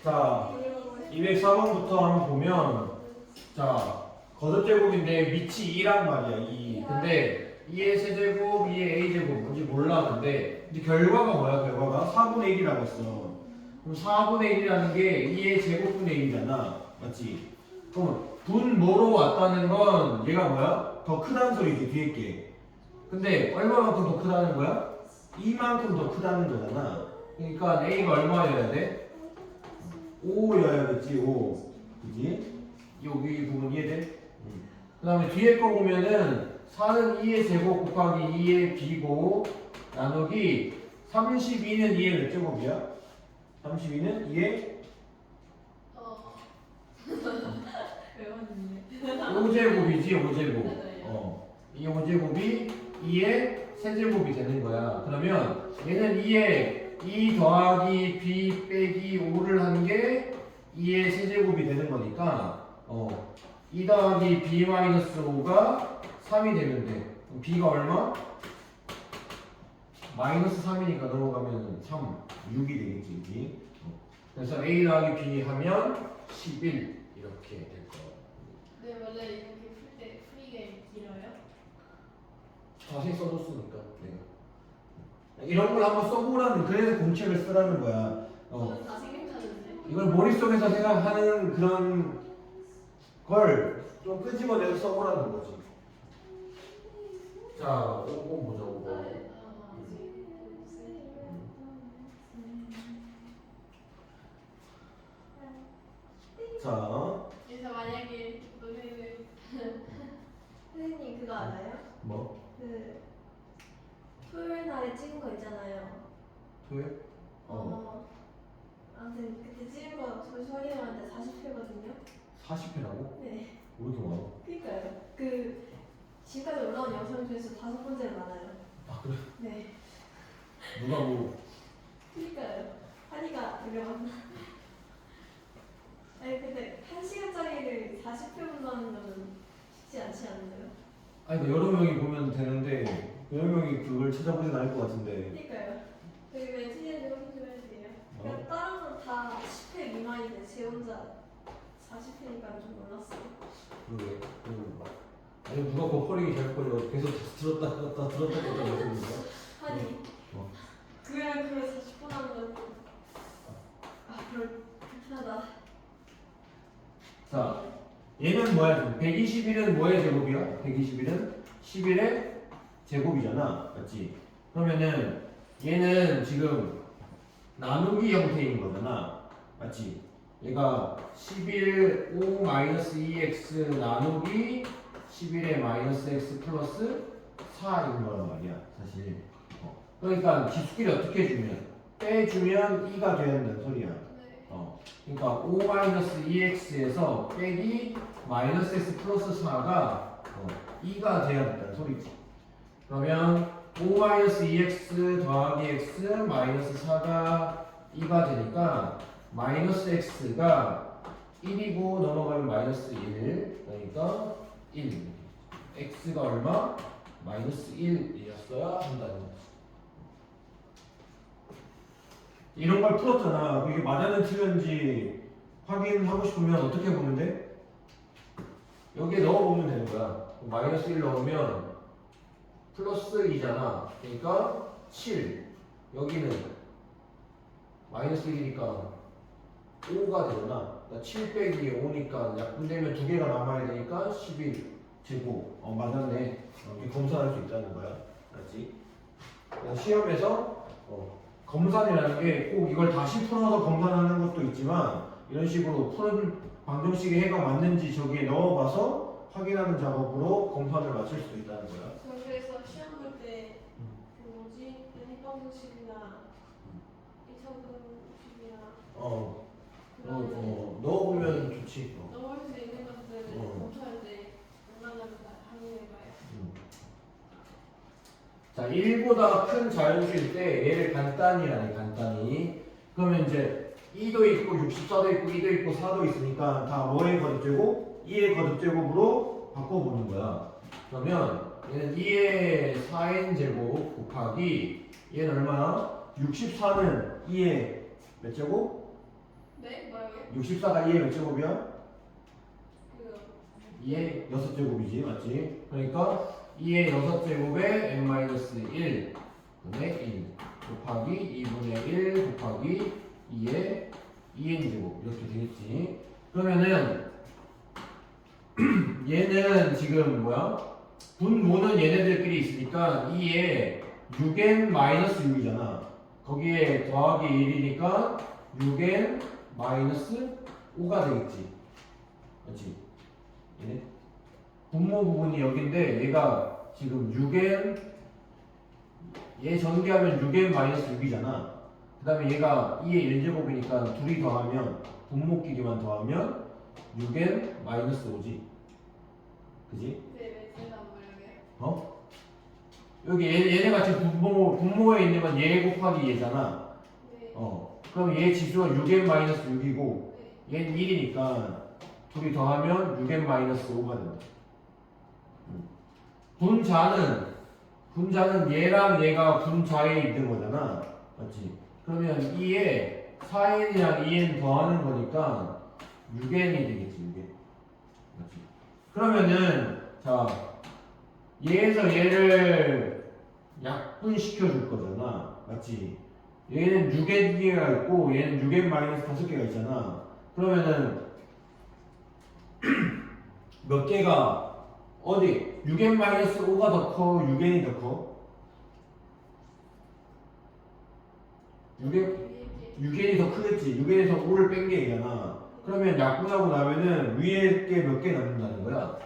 자, 204번부터 한번 보면 자, 거듭제곱인데 밑이 2란 말이야. 2. 근데 2의 세제곱, 2의 a제곱 뭔지 몰라. 근데 결과가 뭐야? 결과가 4분의 1이라고 했어. 그럼 4분의 1이라는 게 2의 제곱분의 1이잖아. 맞지? 그럼 분모로 왔다는 건 얘가 뭐야? 더 크다는 소리지, 뒤에 게. 근데 얼마만큼 더 크다는 거야? 이만큼 더 크다는 거잖아. 그러니까 a가 얼마여야 돼? 5여야겠지. 5. 그지? 여기 부분 이해돼? 그 다음에 뒤에 거 보면은 4는 2의 제곱 곱하기 2의 b고 나누기 32는 2의 몇 제곱이야? 32는 2의 외웠는데. 5제곱이지. 5제곱. 이 5제곱이 2의 세제곱이 되는 거야. 그러면 얘는 2의 2 더하기 b 빼기 5를 한 게 2의 세제곱이 되는 거니까 2 더하기 b 마이너스 5가 3이 되면 돼. 그럼 b가 얼마? 마이너스 3이니까 넘어가면 3, 6이 되겠지. 여기. 그래서 a 더하기 b 하면 11 이렇게 될 거야. 네, 원래 이렇게 풀 때 풀이게 길어요? 자세히 써줬으니까 내가 이런 걸 한번 써보라는, 그래서 공책을 쓰라는 거야. 저는 다 생각하는데. 이걸 머릿속에서 생각하는 그런 걸 좀 끄집어내서 써보라는 거지. 자, 5번 보자. 5번. 자, 그래서 만약에 너네는 선생님 그거 알아요? 뭐? 그 토요일 날에 찍은 거 있잖아요. 토요일? 아무튼 그때 찍은 거 저희 확인해봤는데 40회거든요. 40회라고? 네. 왜 이렇게 많아? 그니까요. 그 지금까지 올라온 영상 중에서 5번째로 많아요. 아, 그래? 네. 누가 뭐 그니까요. 한이가 유명한. 아니 근데 1시간짜리를 40회 본다는 거는 쉽지 않지 않나요? 아니 그 여러 명이 보면 되는데 여러 명이 그걸 찾아보진 않을 것 같은데. 그니까요. 저기 왜 TN을 확인 좀 해주세요. 그냥 다른 건 다 10회 미만인데 제 혼자 40회니까 좀 놀랐어요. 그러게. 아니 누가 그 허리 잘 걸려 계속 들었다 놨다 들었다 놨다 하는 거야? 아니 그냥 그걸 40분 하는 건 불편하다. 자, 얘는 뭐야? 121은 뭐의 제곱이야? 121은 11의 제곱이잖아. 맞지? 그러면은 얘는 지금 나누기 형태인 거잖아. 맞지? 얘가 11 5 마이너스 2x 나누기 11의 마이너스 x 플러스 4인 거란 말이야. 사실. 그러니까 기수끼리 어떻게 주면? 빼주면 2가 돼야 된다는 소리야. 네. 그러니까 5 마이너스 2x에서 빼기 마이너스 x 플러스 4가 2가 돼야 된다는 소리지. 그러면 5 마이너스 2x 더하기 x 마이너스 4가 2가 되니까 마이너스 x가 1이고 넘어가면 마이너스 1 그러니까 1 x가 얼마? 마이너스 1이었어야 한다는 거지. 이런 걸 풀었잖아. 이게 맞았는 틀렸는지 확인하고 싶으면 어떻게 보면 돼? 여기에 넣어보면 되는 거야. 마이너스 1 넣으면 플러스 2잖아. 그러니까 7. 여기는 마이너스 1이니까 5가 되잖아. 그러니까 7 빼기 5니까 약분되면 2개가 남아야 되니까 11 제곱. 맞았네. 이렇게 검사할 수 있다는 거야. 알았지? 시험에서 검산이라는 게 꼭 이걸 다시 풀어서 검산하는 것도 있지만 이런 식으로 푸른 방정식의 해가 맞는지 저기에 넣어봐서 확인하는 작업으로 검산을 마칠 수도 있다는 거야. 저 그래서 시험 볼 때 그 뭐지? 핵방정식이나 2차방정식이나 그런 넣어보면 좋지. 넘어올 수 있는 것들을 검토할 때 얼마나 확인해봐요. 자, 1보다 큰 자연수일 때 얘를 간단히 하네. 간단히. 그러면 이제 2도 있고 64도 있고 2도 있고 4도 있으니까 다 뭐의 거듭제곱? 2의 거듭제곱으로 바꿔보는 거야. 그러면 얘는 2의 4n 제곱 곱하기 얘는 얼마나? 64는 2의 몇 제곱? 네? 뭐라고요? 64가 2의 몇 제곱이야? 그 2의 6제곱이지 맞지? 그러니까 2의 6제곱에 n-1 분의 1 곱하기 2분의 1 곱하기 2의 2n제곱 이렇게 되겠지. 그러면은 얘는 지금 뭐야? 분모는 얘네들끼리 있으니까 2에 6n-6이잖아. 거기에 더하기 1이니까 6n-5가 되겠지. 그렇지? 얘네 분모 부분이 여기인데 얘가 지금 6n 얘 전개하면 6n-6이잖아. 그 다음에 얘가 2의 1제곱이니까 둘이 더하면 분모끼리만 더하면 6n-5지. 그지? 네, 제가 뭐라고요? 어? 여기 얘네가 지금 분모에 있는 건 얘 곱하기 얘잖아. 네. 그럼 얘 지수가 6n-6이고 네. 얘는 1이니까 둘이 더하면 6n-5가 된다. 분자는 얘랑 얘가 분자에 있는 거잖아. 맞지? 그러면 2에 4n이랑 2n 더하는 거니까 6n이 되겠지. 6n. 맞지? 그러면은 자 얘에서 얘를 약분시켜 줄 거잖아. 맞지? 얘는 6n개가 있고 얘는 6n-5개가 있잖아. 그러면은 몇 개가 어디? 6n-5가 더 커? 6n이 더 커? 6n이 더 크겠지. 6n에서 5를 뺀 게 얘잖아. 그러면 약분하고 나면은 위에 게 몇 개 남는다는 거야?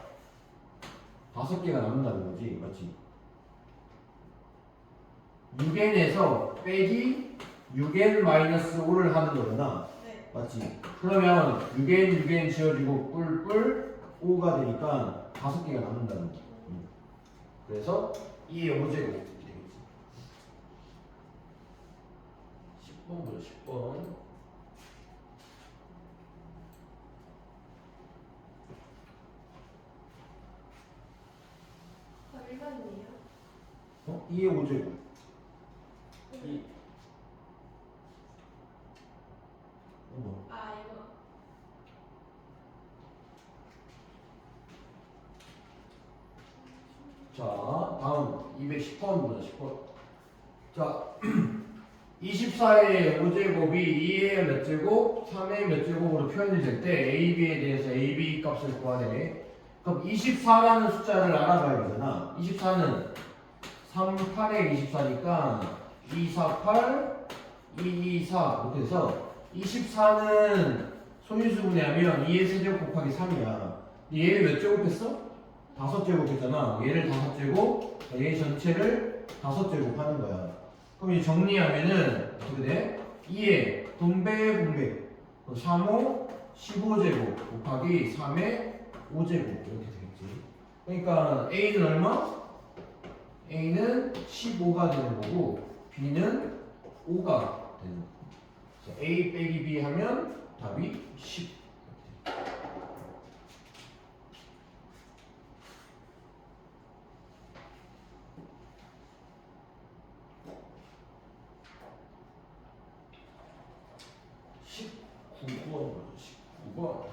5개가 남는다는 거지. 맞지? 6n에서 빼기 6n-5를 하는 거잖아. 네. 맞지? 그러면 6n 지워지고 뿔뿔 5가 되니까 5개가 남는다는 거야. 그래서 2의 5제곱 되겠지. 10번 보자. 10번. 일반이에요. 2의 5제곱. 2. 아, 이거. 자, 다음 210번 보자. 10번. 자, 24의 5제곱이 2의 몇 제곱, 3의 몇 제곱으로 표현이 될 때 AB에 대해서 AB 값을 구하래. 그럼 24라는 숫자를 알아봐야 되잖아. 24는 3, 8에 24니까 2, 4, 8, 2, 2, 4 이렇게 해서 24는 소인수분해하면 2의 세제곱 곱하기 3이야. 얘를 몇 제곱 했어? 5제곱 했잖아. 얘를 5제곱, 얘 전체를 5제곱 하는 거야. 그럼 이 정리하면은 어떻게 돼? 2의 분배 3호 15제곱 곱하기 3의 5제곱 이렇게 되겠지. 그러니까 A는 얼마? A는 15가 되는 거고 B는 5가 되는 거고. 그래서 A 빼기 B 하면 답이 10. 19번.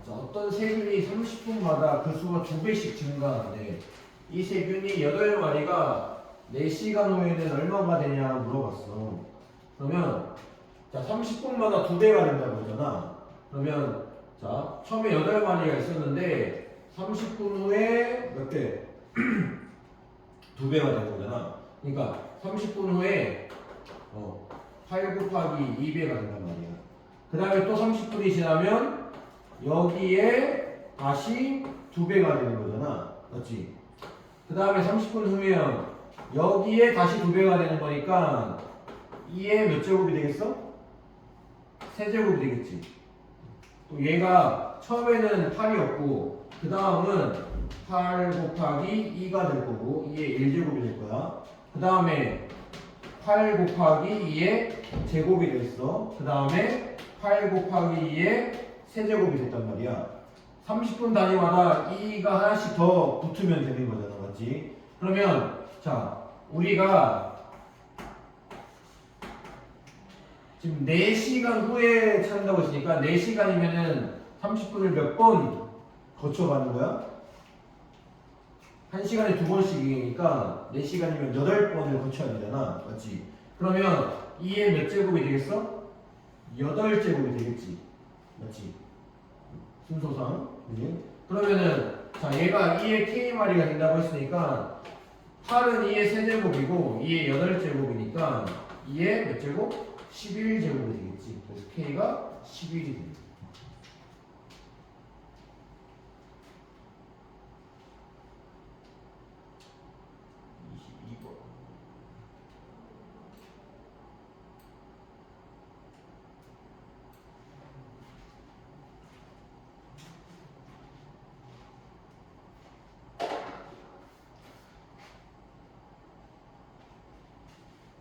자, 어떤 세균이 30분마다 그 수가 2배씩 증가하는데 이 세균이 8마리가 4시간 후에는 얼마가 되냐 물어봤어. 그러면 자, 30분마다 2배가 된다고 했잖아. 그러면 자, 처음에 8마리가 있었는데 30분 후에 몇 배? 2배가 되는 거잖아. 그러니까 30분 후에 8 곱하기 2배가 된단 말이야. 그 다음에 또 30분이 지나면 여기에 다시 2배가 되는 거잖아. 맞지? 그 다음에 30분 후면 여기에 다시 2배가 되는 거니까 2의 몇 제곱이 되겠어? 세제곱이 되겠지. 또 얘가 처음에는 8이었고 그 다음은 8 곱하기 2가 될 거고 2의 1제곱이 될 거야. 그 다음에 8 곱하기 2의 제곱이 됐어. 그 다음에 8 곱하기 2의 세제곱이 됐단 말이야. 30분 단위마다 2가 하나씩 더 붙으면 되는 거잖아. 맞지? 그러면 자 우리가 지금 4시간 후에 찾는다고 했으니까 4시간이면은 30분을 몇 번 거쳐가는 거야? 1시간에 2번씩이니까 4시간이면 8번을 거쳐야 되잖아. 맞지? 그러면 2의 몇 제곱이 되겠어? 8제곱이 되겠지. 맞지? 순서상. 그지? 그러면은 자 얘가 2의 k마리가 된다고 했으니까 8은 2의 세제곱이고 2의 8제곱이니까 2의 몇 제곱? 11제곱이 되겠지. 그래서 k가 11이 됩니다.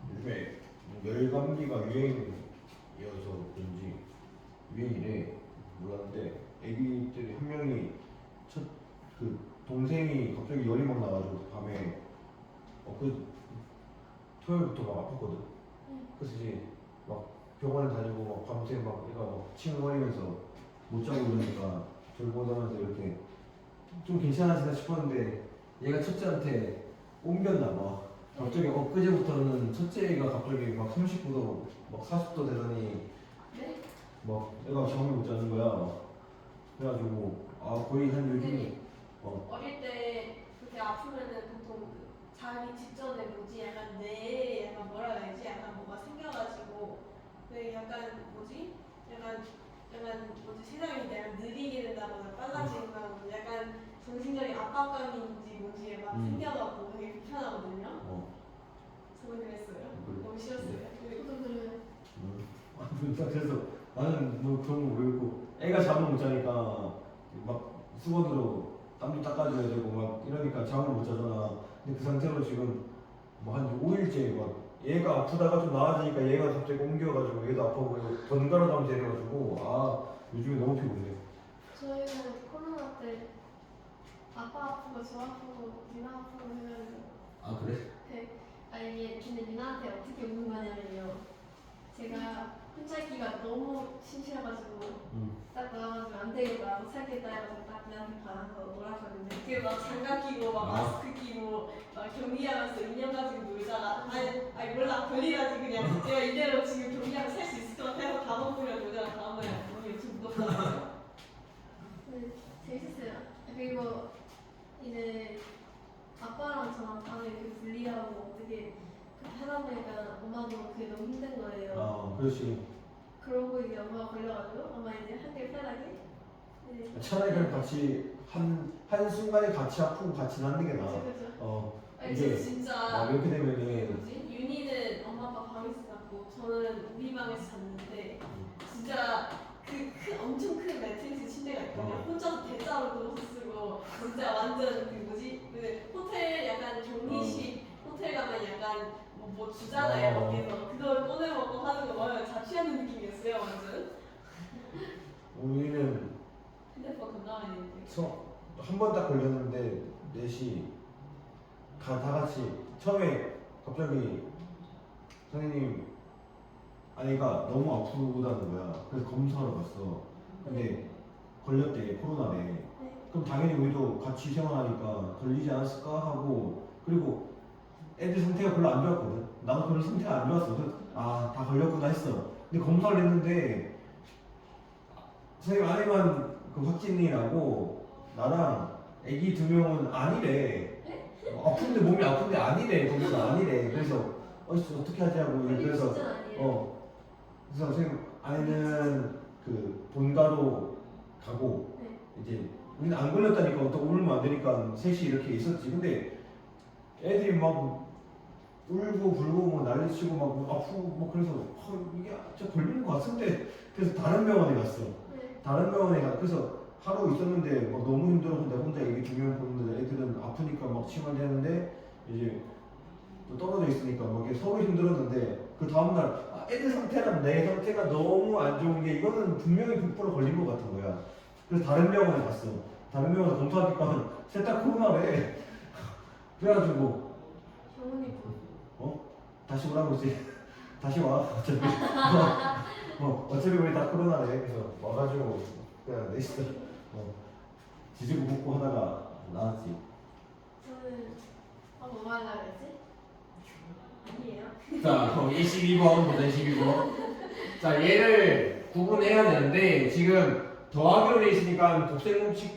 요즘에 열감기가 유행이어서 그런지 유행이래 몰랐는데 애기들이 한 명이 첫 그 동생이 갑자기 열이 막 나가지고 밤에 그 토요일부터 막 아팠거든. 그래서 이제 막 병원에 다니고 막 밤새 막 얘가 막 칭얼거리면서 못 자고 그러니까 졸고자면서 이렇게 좀 괜찮아지나 싶었는데 얘가 첫째한테 옮겼나 봐. 갑자기 엊그제부터는 첫째가 갑자기 막 39도 막 40도 되더니 네? 막 애가 잠을 못 자는 거야. 그래가지고 거의 한 요즘 어릴 때 그렇게 아프면은 보통 그 자기 직전에 뭐지 약간 뇌에 약간 뭐라 해야지 약간 뭐가 생겨가지고 그 약간 뭐지 약간 뭐지 세상이 약간 느리게 된다거나 빨라진다거나 약간 정신적인 압박감인지 뭔지 막 생겨갖고 되게 불편하거든요. 저는 그랬어요. 너무 싫었어요. 저도 그래요. 그래서 나는 뭐 그런 거 모르고 애가 잠을 못 자니까 막 수건으로 땀도 닦아줘야 되고 막 이러니까 잠을 못 자잖아. 근데 그 상태로 지금 뭐 한 5일째 막 얘가 아프다가 좀 나아지니까 얘가 갑자기 옮겨가지고 얘도 아파보고 번갈아 가면서 이래가지고 요즘에 너무 피곤해. 저희는 코로나 때 아빠 아프고 저 아프고 누나 아프고 해가지고 그래? 네. 아니 근데 누나한테 어떻게 오는 거냐면요. 제가 혼자 있기가 너무 심심해가지고 딱 나와가지고 안 되겠다 못 살겠다 해가지고 딱 누나한테 받아서 놀았었는데 그 막 장갑 끼고 막 마스크 끼고 막 경기하면서 인형 가지고 놀다가 아니 몰라 걸리라지 그냥 제가 이대로 지금 경기하면 살 수 있을 것 같아서 감옥 부려 놀다가 다음에 너무 유튜브 무겁다. 네, 재밌었어요. 그리고 이제 아빠랑 저랑 방을 이렇게 분리하고 어떻게 하다 보니까 엄마도 그게 너무 힘든 거예요. 그렇지. 그러고 이제 엄마가 걸려가지고 엄마 이제 한결 편하게 차라리 그냥 같이 한 순간에 같이 아프고 같이 낫는 게 나아. 그죠. 아니 이게 저 진짜 이렇게 되면은 뭐지? 윤희는 엄마 아빠 방에서 잤고 저는 우리 방에서 잤는데 진짜 엄청 큰 매트리스 침대가 있거든요. 혼자서 대자로 누워서 쓰고 진짜 완전 그 뭐지? 그 호텔 약간 경리식 호텔 가면 약간 뭐 주잖아요 밖에서 그걸 꺼내 먹고 하는 거 보면 자취하는 느낌이었어요 완전. 우리는 핸드폰 건강해야 되는데. 한 번 딱 걸렸는데 넷이 다 같이 처음에 갑자기 선생님 아이가 너무 아프다는 거야. 그래서 검사하러 갔어. 근데 걸렸대 코로나래. 그럼 당연히 우리도 같이 생활하니까 걸리지 않았을까 하고 그리고 애들 상태가 별로 안 좋았거든. 나도 별로 상태가 안 좋았어. 그래서 다 걸렸구나 했어. 근데 검사를 했는데 선생님 아내만 그 확진이라고 나랑 애기 2명은 아니래. 아픈데 몸이 아픈데 아니래. 거기서 아니래. 그래서 어떻게 하자고 그래서 진짜 아니에요. 그래서 선생님 아내는 그 본가로 가고 네. 이제 우리는 안 걸렸다니까 또 울면 안 되니까 셋이 이렇게 있었지. 근데 애들이 막 울고 불고 뭐 난리치고 막 아프고 뭐 그래서 이게 진짜 걸리는 것 같은데 그래서 다른 병원에 갔어. 다른 병원에 그래서 하루 있었는데 막 너무 힘들어서 내가 혼자 애기 2명 보는데 애들은 아프니까 막 치료되는데 이제 또 떨어져 있으니까 막 이게 서로 힘들었는데 그 다음날 애들 상태랑 내 상태가 너무 안 좋은 게 이거는 분명히 100% 걸린 것 같은 거야. 그래서 다른 병원에 갔어. 다른 병원에 검사하니까 셋 다 코로나래. 그래가지고 병원이 다시 오라고 했지. 다시 와. 어차피 어차피 우리 다 코로나래. 그래서 와가지고 그냥 넷이서 지지고 볶고 하다가 나왔지. 저는 뭐 하려고 했지? 아니에요. 자, 그럼 22번 보자. 22번. 자, 얘를 구분해야 되는데 지금 더하기로 돼 있으니까 곱셈법칙,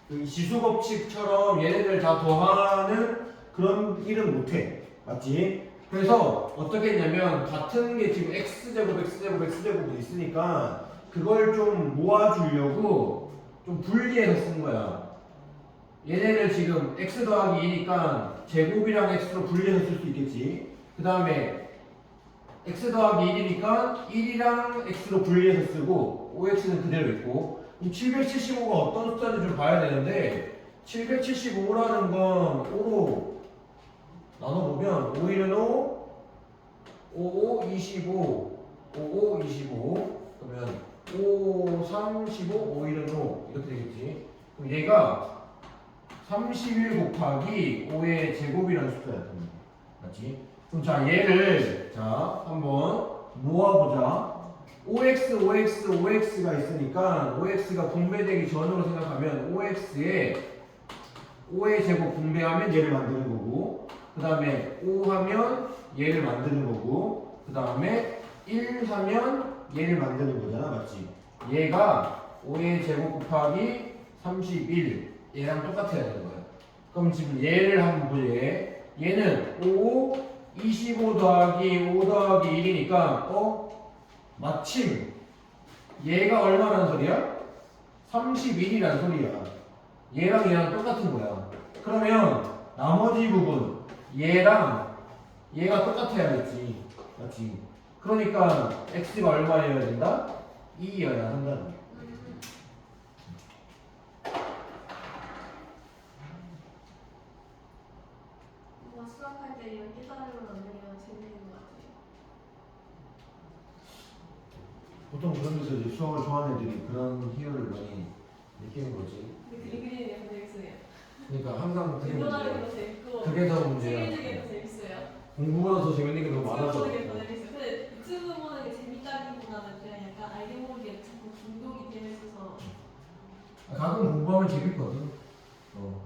그 지수법칙처럼 얘네들 다 더하는 그런 일은 못해. 맞지? 그래서 어떻게 했냐면 같은 게 지금 x제곱, x제곱, x제곱이 있으니까 그걸 좀 모아주려고 좀 분리해서 쓴 거야. 얘네를 지금 x 더하기 2니까 제곱이랑 x로 분리해서 쓸 수 있겠지. 그 다음에 x 더하기 1이니까 1이랑 x로 분리해서 쓰고 5x는 그대로 있고 775가 어떤 숫자인지 좀 봐야 되는데 775라는 건 5로 나눠보면 5, 1은 5, 5, 5, 25 5, 5, 25 그러면 5, 3, 15, 5, 1은 5 이렇게 되겠지. 그럼 얘가 31 곱하기 5의 제곱이라는 숫자야. 맞지? 그럼 자 얘를 자 한번 모아보자. 5x, 5x, 5x가 있으니까 5x가 분배되기 전으로 생각하면 5x에 5의 제곱 분배하면 얘를 만드는 거고 그 다음에 5 하면 얘를 만드는 거고 그 다음에 1 하면 얘를 만드는 거잖아. 맞지? 얘가 5의 제곱 곱하기 31 얘랑 똑같아야 되는 거야. 그럼 지금 얘를 한번 보자. 얘는 5, 25 더하기 5 더하기 1이니까 마침 얘가 얼마라는 소리야? 31이라는 소리야. 얘랑 얘랑 똑같은 거야. 그러면 나머지 부분 얘랑 얘가 똑같아야겠지. 맞지? 그러니까 x가 얼마여야 된다? 2여야 한다는 거야. 수학할 때 이런 깨달음을 얻으면 재밌는 것 같아요. 보통 그런 데서 이제 수학을 좋아하는 애들이 그런 희열을 많이 느끼는 거지. 근데 그림 그리는 게 더 재밌어요. 그러니까 항상 그게 운동하는 문제야. 게 더 재밌고 그게 더 책 문제야. 읽는 게 더 재밌어요. 공부보다 더 재밌는 게 너무 많아서. 보는 게 더 재밌어요. 근데 유튜브 보는 게 재밌다기보다는 그냥 약간 알게 모르게 자꾸 중독이 되어 있어서 가끔 공부하면 재밌거든.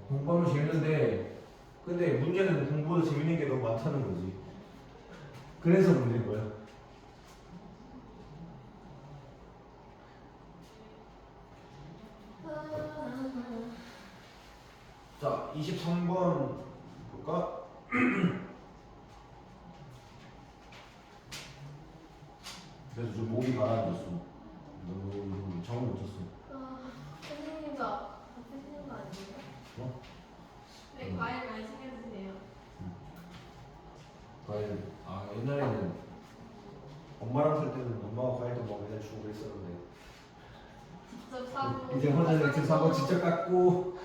공부하면 재밌는데 근데 문제는 공부보다 재밌는 게 너무 많다는 거지. 그래서 문제인 거야. 자, 23번 볼까? 그래서 좀 목이 가라앉았어. 너무 잠을 못 잤어. 선생님도 아프시는 거 아니에요? 네, 과일 많이 챙겨 드세요. 과일. 옛날에는 엄마랑 살 때는 엄마가 과일도 막 맨날 주고 그랬었는데 직접 사고 이제 혼자 직접 사고 직접 깎고.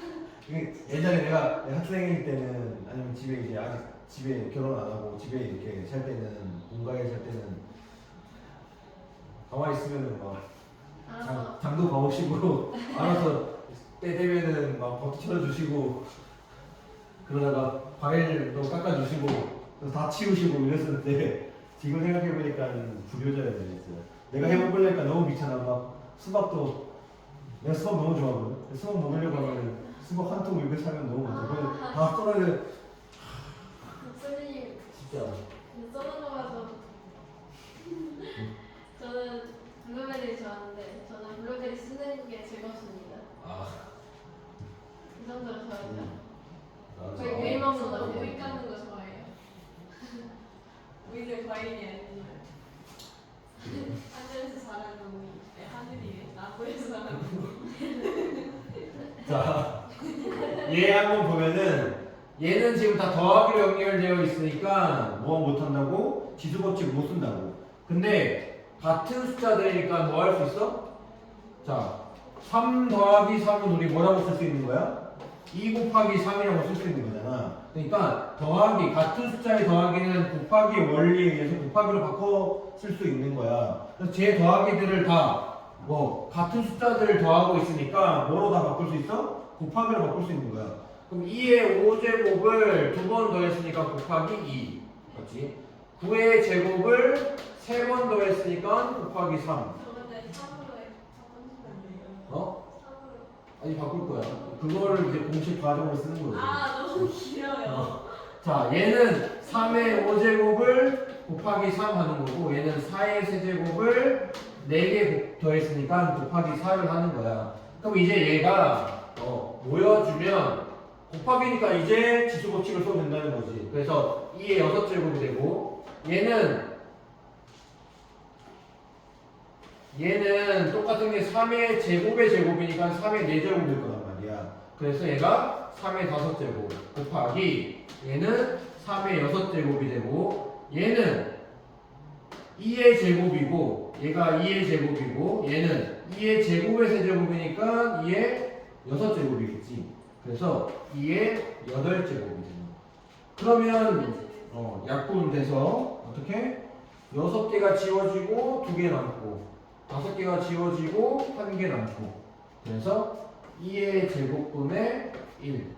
예전에 내가 학생일 때는 아니면 집에 이제 아직 집에 결혼 안 하고 집에 이렇게 살 때는 본가에 살 때는 가만히 있으면은 막 알아서 장도 봐오시고 알아서 때 되면은 막 버터 쳐주시고 그러다가 과일도 깎아주시고 다 치우시고 이랬었는데 지금 생각해보니까 불효자였네 진짜. 내가 해먹으려니까 너무 귀찮아. 막 수박도 내가 수박 너무 좋아하거든. 수박 먹으려고 하면 수박 한 통 이렇게 사면 너무 많아. 그래서 다 썰어야 선생님 진짜. 써는 거 봐서 저는 블루베리 좋아하는데 저는 블루베리 쓰는 게 즐겁습니다. 그 정도로 좋아해요. 거의 매일 먹는 거 저는 같아요. 오이 깎는 거 좋아해요. 오이를 과일이 아니면 하늘에서 자라는 오이. 네, 하늘이 나무에서 자라는 오이. 자, 얘 한번 보면은 얘는 지금 다 더하기로 연결되어 있으니까 뭐 못한다고? 지수법칙 못 쓴다고. 근데 같은 숫자들이니까 뭐 할 수 있어? 자, 3 더하기 3은 우리 뭐라고 쓸 수 있는 거야? 2 곱하기 3이라고 쓸 수 있는 거잖아. 그러니까 더하기, 같은 숫자의 더하기는 곱하기 원리에 의해서 곱하기로 바꿔 쓸 수 있는 거야. 그래서 제 더하기들을 다 뭐 같은 숫자들을 더하고 있으니까 뭐로 다 바꿀 수 있어? 곱하기로 바꿀 수 있는 거야. 그럼 2의 5제곱을 두 번 더했으니까 곱하기 2 맞지? 9의 제곱을 3번 더했으니까 곱하기 3. 저번에 3으로 바꿔주시면 안 돼요? 어? 3으로. 아니 바꿀 거야. 그거를 이제 공식 과정으로 쓰는 거지. 아 너무 길어요. 자, 얘는 3의 5제곱을 곱하기 3 하는 거고, 얘는 4의 세제곱을 4개 더했으니까 곱하기 4를 하는 거야. 그럼 이제 얘가 모여주면 곱하기니까 이제 지수법칙을 써도 된다는 거지. 그래서 2의 6제곱이 되고, 얘는 똑같은 게 3의 제곱의 제곱이니까 3의 4제곱일 거란 말이야. 그래서 얘가 3의 5제곱 곱하기 얘는 3의 6제곱이 되고, 얘는 2의 제곱이고 얘가 2의 제곱이고 얘는 2의 제곱의 세제곱이니까 2의 6제곱이겠지. 그래서 2의 8제곱이 되는 거야. 그러면 약분 돼서 어떻게? 6개가 지워지고 2개 남고 5개가 지워지고 1개 남고, 그래서 2의 제곱분의 1.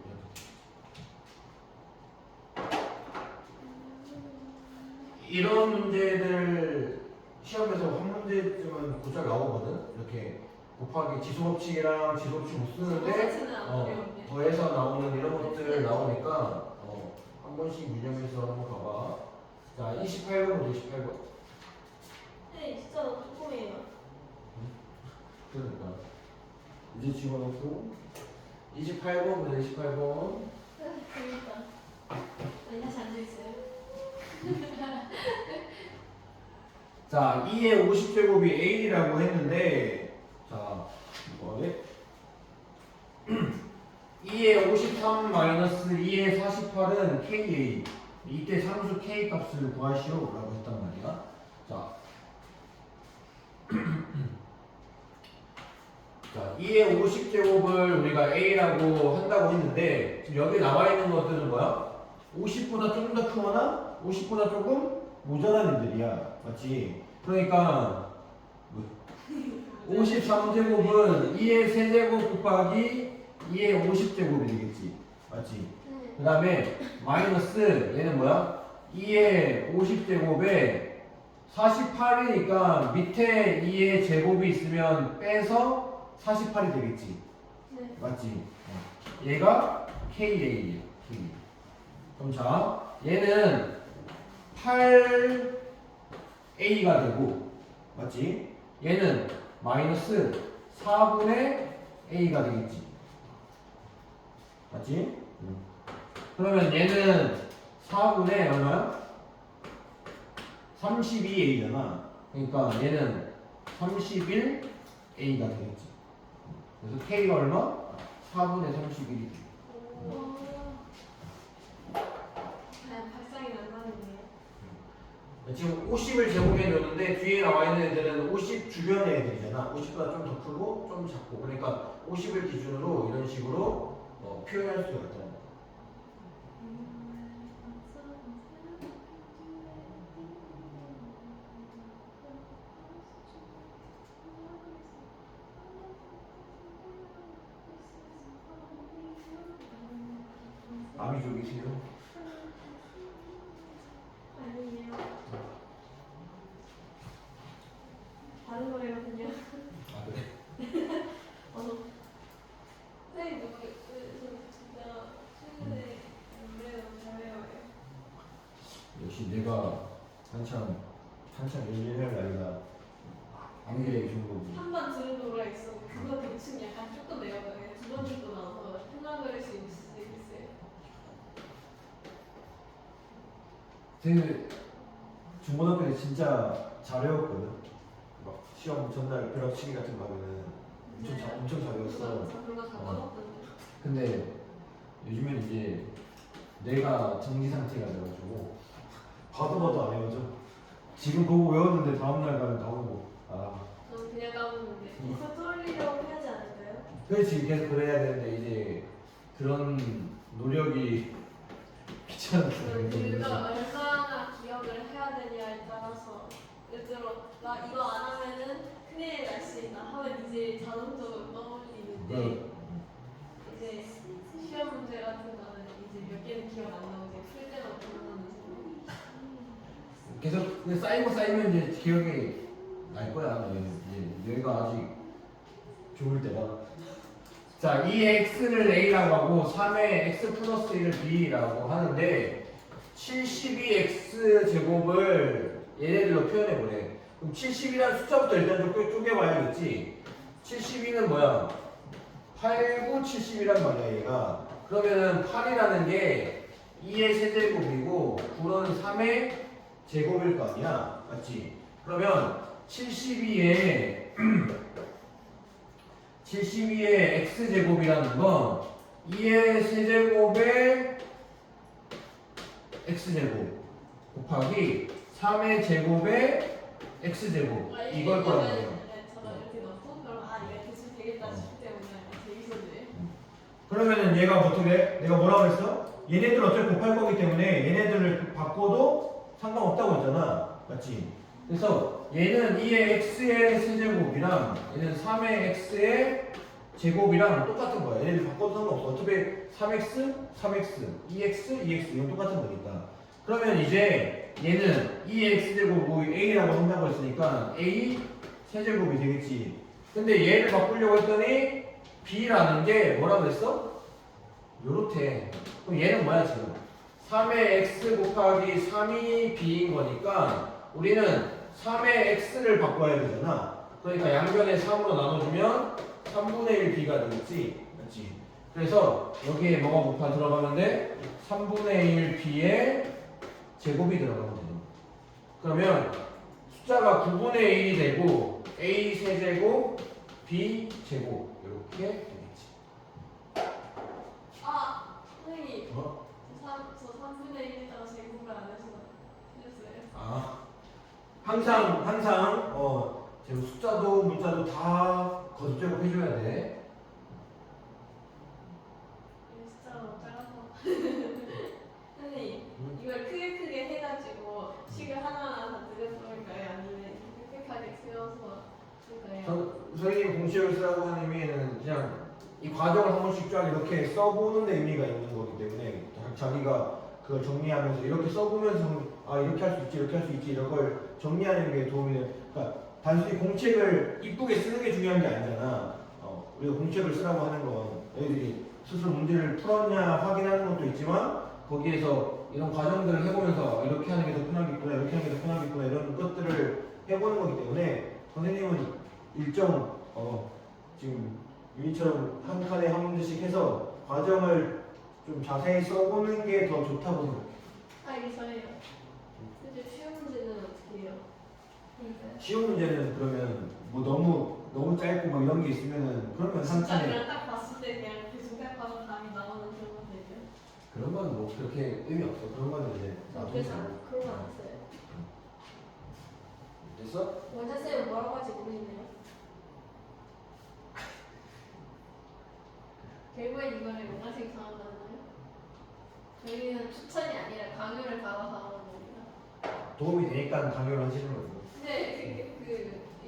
이런 문제들 시험에서 한 문제쯤은 고작 나오거든. 이렇게 곱하기 지수법칙이랑 지수법칙 못 쓰는데 더해서 나오는 이런 것들 나오니까 한 번씩 유념해서 한번 가봐. 자, 28번부터 28번. 네 진짜 너무 조금이에요. 그러니까 이제 집어넣고 28번부터 28번. 재밌다. 아니 다시 앉아있어요. 자, 2의 50제곱이 A라고 했는데, 자, 뭐래? 2의 53 마이너스 2의 48은 KA. 이때 상수 K 값을 구하시오라고 했단 말이야. 자, 자, 2의 50제곱을 우리가 A라고 한다고 했는데, 지금 여기 나와 있는 것들은 뭐야? 50보다 조금 더 크거나 50보다 조금 모자란 애들이야. 맞지? 그러니까 53제곱은 2의 세제곱 곱하기 2의 50제곱이 되겠지. 맞지? 그 다음에 마이너스 얘는 뭐야? 2의 50제곱에 48이니까 밑에 2의 제곱이 있으면 빼서 48이 되겠지. 네. 맞지? 얘가 KA야. K. 그럼 자, 얘는 8A가 되고, 맞지? 얘는 마이너스 4분의 A가 되겠지. 맞지? 그러면 얘는 4분의 얼마야? 32A잖아. 그러니까 얘는 31A가 되겠지. 그래서 K가 얼마? 4분의 31이지. 발상이 난다는데요. 지금 50을 제곱해 줬는데 뒤에 나와 있는 애들은 50 주변의 애들이잖아. 50보다 좀 더 크고 좀 작고. 그러니까 50을 기준으로 이런 식으로 표현할 수가 있다. 남이 쪽이세요? 아니에요. 다른 거래거든요. 아 그래? 선생님 너무 진짜 최근에 노래 너무 잘 외워요. 역시 내가 한창 연주할 나이가 안개 정도지. 한 번 들은 노래가 있어. 그거 대충 약간 조금 외워요. 두 번 듣고 나서 생각을 수 있어요. 그 중고등학교 때 진짜 잘 외웠거든. 막 시험 전날 벼락치기 같은 거 하면은 엄청 잘 외웠어. 저 그런 거다 까먹던데. 근데 요즘엔 이제 내가 정지 상태가 돼가지고 봐도 안 외워져. 지금 그거 외웠는데 다음날 가면 나오고 저는 그냥 까먹는데. 이거 떠올리려고 하지 않을까요? 그렇지 계속 그래야 되는데 이제 그런 노력이 귀찮아서 우리가 얼마나 기억을 해야 되냐에 따라서 예를 들어 나 이거 안 하면은 큰일 날 수 있다 하면 이제 자동적으로 떠올리는데 이제 시험 문제 같은 거는 이제 몇 개는 기억 안 나고 이제 풀 때만 기억나는 계속 그냥 쌓이면 이제 기억이 날 거야. 이제 얘가 아직 좋을 때가. 자, 이 x를 a라고 하고 3의 x 플러스 1을 b라고 하는데 72x 제곱을 얘네들로 표현해 보래. 그럼 70이라는 숫자부터 일단 좀 쪼개봐야겠지. 72는 뭐야? 8, 9, 70이란 말이야 얘가. 그러면은 8이라는 게 2의 세제곱이고 9는 3의 제곱일 거 아니야, 맞지? 그러면 72의 72의 x제곱이라는 건 2의 세제곱의 x제곱 곱하기 3의 제곱의 x제곱 이걸 거란 말이에요. 저는 이렇게 넣고 그럼 이게 대충 되겠다 싶을 때 오늘 재밌었네. 그러면은 얘가 어떻게 돼? 내가 뭐라고 했어? 얘네들 어차피 곱할 거기 때문에 얘네들을 바꿔도 상관없다고 했잖아, 맞지? 그래서 얘는 2의 x의 세제곱이랑 얘는 3의 x의 제곱이랑 똑같은 거야. 얘네들 바꿔도 상관없어. 어차피 3x, 3x, 2x, 2x 이건 똑같은 거니까. 그러면 이제 얘는 2의 x제곱 a라고 한다고 했으니까 a 세제곱이 되겠지. 근데 얘를 바꾸려고 했더니 b라는 게 뭐라고 했어? 요렇대. 그럼 얘는 뭐야 지금? 3의 x 곱하기 3이 b인 거니까 우리는 3의 x를 바꿔야 되잖아. 그러니까 양변에 3으로 나눠주면 3분의 1 b가 되겠지. 맞지? 그래서 여기에 뭐가 곱하 들어가면 돼? 3분의 1 b의 제곱이 들어가면 돼. 그러면 숫자가 9분의 1이 되고 a 세제곱 b 제곱 이렇게 되겠지. 선생님. 어? 저 3분의 1에다가 제곱을 안 해서 틀렸어요. 항상 지금 숫자도 문자도 다 거듭제곱 해줘야 돼. 숫자가 너무 작아서. 선생님, 이걸 크게 해가지고 식을 하나하나 다 드렸을까요? 아니면 빽빽하게 세워서 쓸까요? 선생님 공식을 쓰라고 하는 의미는 그냥 이 과정을 한 번씩 쫙 이렇게 써보는 데 의미가 있는 거기 때문에 자기가 그걸 정리하면서 이렇게 써보면서 이렇게 할 수 있지 이렇게 할 수 있지 이런 걸 정리하는 게 도움이 돼. 그러니까 단순히 공책을 이쁘게 쓰는 게 중요한 게 아니잖아. 우리가 공책을 쓰라고 하는 건 애들이 스스로 문제를 풀었냐 확인하는 것도 있지만 거기에서 이런 과정들을 해보면서 이렇게 하는 게 더 편하겠구나 이렇게 하는 게 더 편하겠구나 이런 것들을 해보는 거기 때문에 선생님은 일정 지금 유니처럼 한 칸에 한 문제씩 해서 과정을 좀 자세히 써보는 게 더 좋다고 생각해. 이게 저예요. 근데 쉬운 문제는 어떻게 해요? 쉬운 문제는 그러면 뭐 너무 짧고 막 이런 게 있으면은 그러면 한 진짜 칸에 그냥 딱 봤을 때 그냥 대충 딱 봐서 답이 나오는 그런 건데요. 그런 건 뭐 그렇게 의미 없어. 그런 거는 이제 나중에 그래서 그런 거 안 써요. 됐어? 원자 쌤은 뭐라고 할지 모르겠네요. 결국엔 이거를 원자식 정한다나요? 저희는 추천이 아니라 강요를 받아서 하는 겁니다. 도움이 되니까 강요를 하시는 거죠. 근데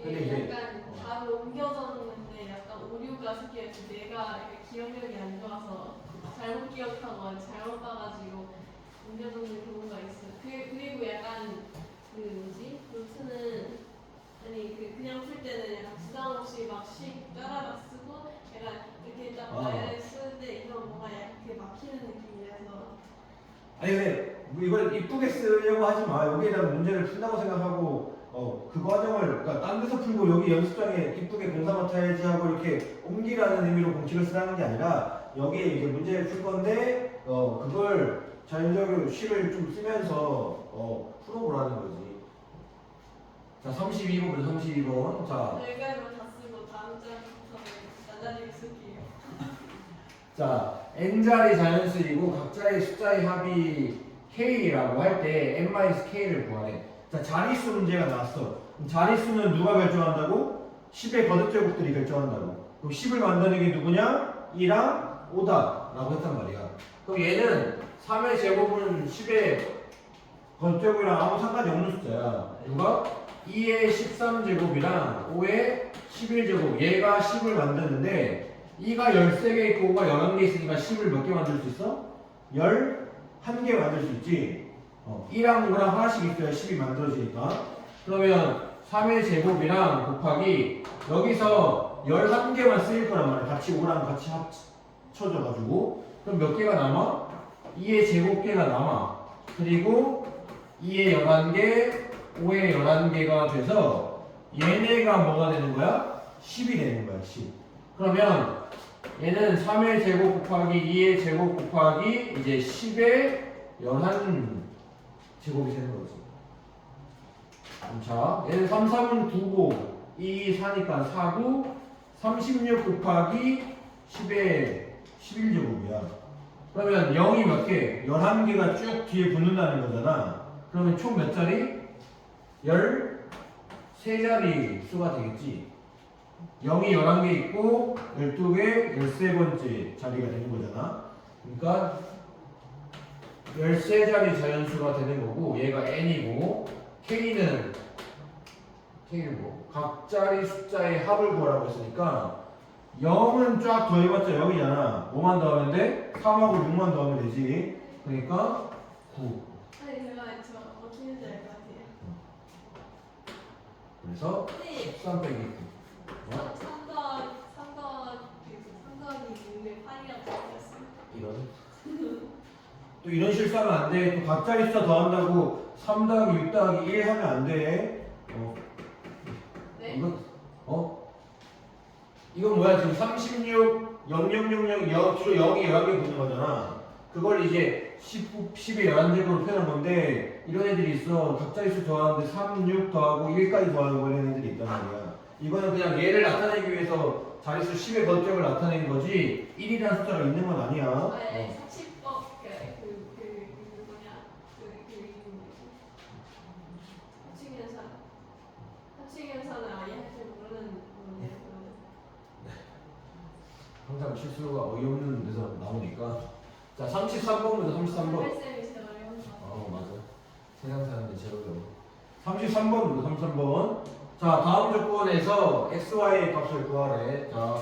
근데 이제 약간 답을 옮겨줬는데 약간 오류가 생겨서 내가 약간 기억력이 안 좋아서 잘못 기억하고 잘못 봐가지고 옮겨줬는 경우가 있어요. 그리고 약간 노트는 그냥 풀 때는 약간 부담 없이 막씩 따라락 쓰고 약간 이렇게 딱 말을 쓰는데 이건 뭔가 약간 막히는 느낌이라서. 아니 근데 뭐 이걸 이쁘게 쓰려고 하지 마. 여기에다가 문제를 푼다고 생각하고 그 과정을 그러니까 딴 데서 풀고 여기 연습장에 이쁘게 공사 맡아야지 하고 이렇게 옮기라는 의미로 공식을 쓰라는 게 아니라 여기에 이제 문제를 풀 건데 그걸 자연적으로 식을 좀 쓰면서 풀어보라는 거지. 자 32번 32번 자 여기까지만 다 쓰고 다음 장부터는 나자리 쓸게요. 자, n자리 자연수이고 각자의 숫자의 합이 k라고 할 때 n-k를 구하래. 자, 자릿수 문제가 나왔어. 그럼 자릿수는 누가 결정한다고? 10의 거듭제곱들이 결정한다고. 그럼 10을 만드는 게 누구냐? 2랑 5다 라고 했단 말이야. 그럼 얘는 3의 제곱은 10의 거듭제곱이랑 아무 상관이 없는 숫자야. 누가? 2의 13제곱이랑 5의 11제곱. 얘가 10을 만드는데 2가 13개 있고 5가 11개 있으니까 10을 몇 개 만들 수 있어? 11개 만들 수 있지. 1랑 5랑 하나씩 있어야 10이 만들어지니까. 그러면 3의 제곱이랑 곱하기 여기서 11개만 쓰일 거란 말이야. 같이 5랑 같이 합쳐져가지고. 그럼 몇 개가 남아? 2의 제곱개가 남아. 그리고 2의 11개, 5의 11개가 돼서 얘네가 뭐가 되는 거야? 10이 되는 거야, 10. 그러면 얘는 3의 제곱 곱하기 2의 제곱 곱하기 이제 10의 11제곱이 되는 거지. 자, 얘는 3, 3은 9고 2, 4니까 4고 36 곱하기 10의 11제곱이야. 그러면 0이 몇 개? 11개가 쭉 뒤에 붙는다는 거잖아. 그러면 총 몇 자리? 13자리 수가 되겠지. 0이 11개 있고 12개 13번째 자리가 되는 거잖아. 그러니까 13자리 자연수가 되는 거고 얘가 n이고 k는 뭐 각자리 숫자의 합을 구하라고 했으니까 0은 쫙 더해봤자 0이잖아. 5만 더하면 돼? 3하고 6만 더하면 되지. 그러니까 9. 아니 제가 저 어떻게 했는지 알 것 같아요. 그래서 네. 13 빼기 9. 3 더하기 6의 8이라고 적었어요. 이런 또 이런 실수하면 안 돼. 또 각자리 숫자 더한다고 3 더하기 6 더하기 1 하면 안 돼. 네? 이건 뭐야? 지금 36, 0000, 주로 0이 11개 붙는 거잖아. 그걸 이제 10의 11제곱으로 표현한 건데 이런 애들이 있어. 각자리 수 더하는데 3, 6 더하고 1까지 더하는 거 이런 애들이 있단 말이야. 이거는 그냥 얘를 나타내기 위해서 자릿수 10의 거점을 나타내는 거지 1이라는 숫자가 있는 건 아니야. 아니 40법 합치계산을 아예 할 줄 모르는 건데요. 항상 실수가 어이없는 데서 나오니까. 자, 33번부터 33번. 쌤이 제일 어려운 거. 맞아. 세상 사람들 제일 어려워. 33번부터 33번. 자, 다음 조건에서 xy의 값을 구하래. 자,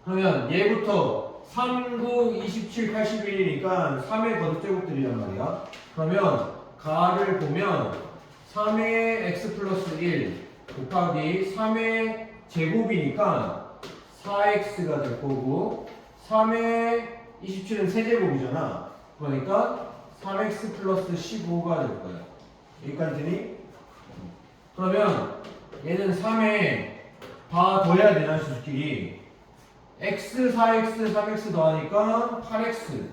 그러면 얘부터 3, 9, 27, 81이니까 3의 거듭제곱들이란 말이야. 그러면 가를 보면 3의 x 플러스 1 곱하기 3의 제곱이니까 4x가 될 거고 3의 27은 세제곱이잖아. 그러니까 3x 플러스 15가 될 거야. 여기까지 되니? 그러면 얘는 3에 다 더해야 되나 수수끼리. x, 4x, 3x 더하니까 8x.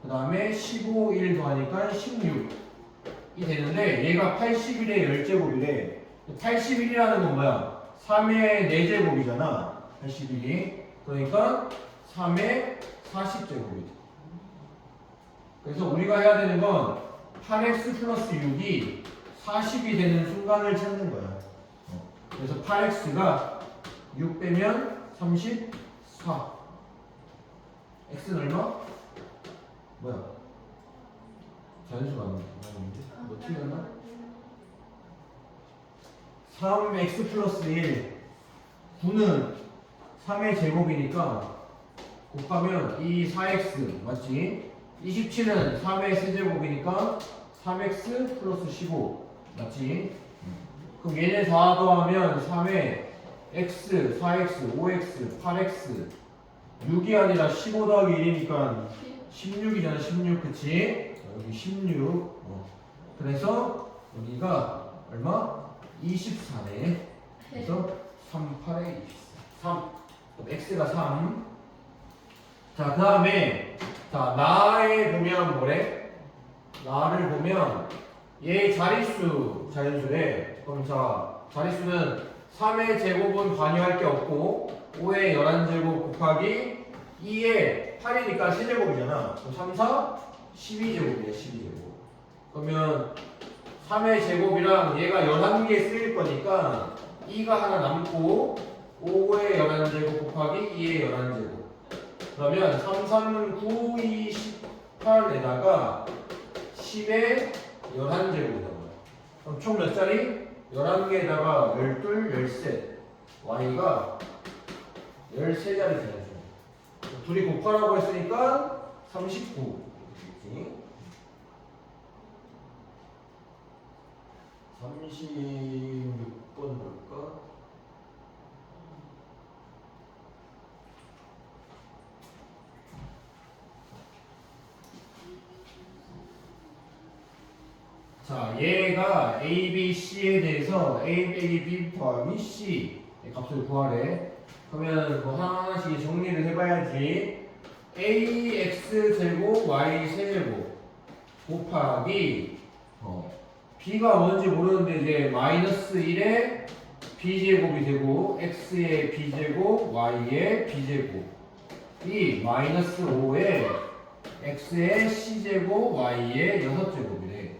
그 다음에 15, 1 더하니까 16이 되는데 얘가 81의 10제곱이래. 81이라는 건 뭐야? 3의 4제곱이잖아. 81이. 그러니까 3의 40제곱이 돼. 그래서 우리가 해야 되는 건 8x 플러스 6이 40이 되는 순간을 찾는 거야. 그래서 8x가 6 빼면 34. x는 얼마? 뭐야? 자연수가 안 나오는데? 뭐 틀렸나? 3x 플러스 1 9는 3의 제곱이니까 곱하면 이 4x 맞지? 27은 3의 세제곱이니까 3x 플러스 15 맞지? 그럼 얘네 다 더하면 3에 x, 4x, 5x, 8x 6이 아니라 15 더하기 1이니까 16이잖아 16 그치? 여기 16 그래서 여기가 얼마? 24네. 그래서 3, 8에 23 x가 3. 자, 그 다음에 자 나에 보면 뭐래? 나를 보면 얘 자릿수 자연수래. 그럼 자 자릿수는 3의 제곱은 관여할 게 없고 5의 11제곱 곱하기 2의 8이니까 세제곱이잖아. 그럼 3, 4, 12제곱이야 12제곱. 그러면 3의 제곱이랑 얘가 11개 쓰일 거니까 2가 하나 남고 5의 11제곱 곱하기 2의 11제곱. 그러면 3, 3은 9, 2, 18에다가 10의 11제곱이 나와요. 그럼 총 몇 자리? 11개에다가 12, 13. y가 13자리 되죠. 둘이 곱하라고 했으니까 39. 36번 볼까? 자, 얘가 A, B, C에 대해서 A 빼기 B 더하기 C 값을 구하래. 그러면 뭐 하나씩 정리를 해봐야지. AX 제곱 Y 세제곱 곱하기 B가 뭔지 모르는데 이제 마이너스 1에 B제곱이 되고 X의 B제곱 Y의 B제곱이 마이너스 5에 X의 C제곱 Y의 6제곱이래.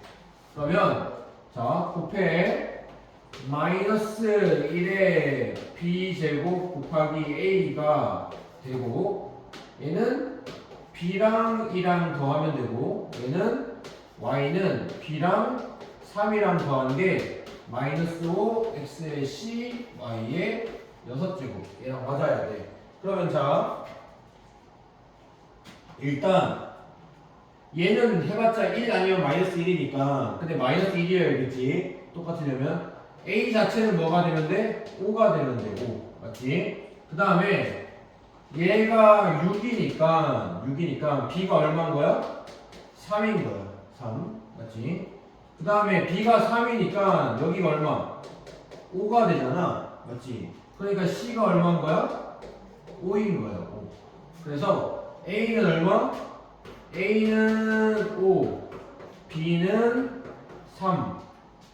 그러면 자 곱해 마이너스 1의 B제곱 곱하기 A가 되고 얘는 B랑 2랑 더하면 되고 얘는 Y는 B랑 3이랑 더한 게 마이너스 5 X의 C Y의 6제곱 얘랑 맞아야 돼. 그러면 자 일단 얘는 해봤자 1 아니면 마이너스 1이니까 근데 마이너스 1이어야겠지. 똑같으려면 A 자체는 뭐가 되면 돼? 5가 되면 되고 맞지? 그 다음에 얘가 6이니까 B가 얼마인 거야? 3인 거야. 3 맞지? 그 다음에 B가 3이니까 여기가 얼마? 5가 되잖아 맞지? 그러니까 C가 얼마인 거야? 5인 거야. 5. 그래서 A는 얼마? A는 5, B는 3,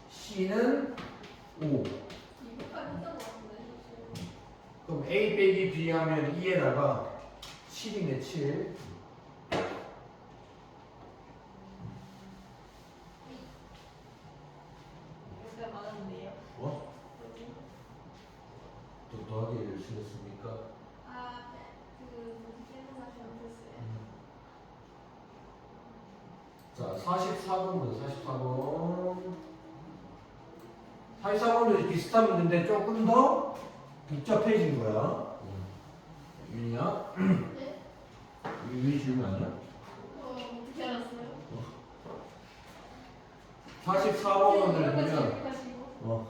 C는 5. 이거까지 했던 것 같은데. 그럼 A 빼기 B 하면 2에다가 7이네 7. 일단 맞았는데요. 뭐? 또 더하기를 쓰셨습니까? 아, 세분사 잘못했어요. 자 44번부터 44번. 44번도 비슷한 문제인데 조금 더 복잡해진 거야. 윤이야? 네? 윤이 질문 아니야? 어떻게 알았어요? 44번을 보면 생각하시고.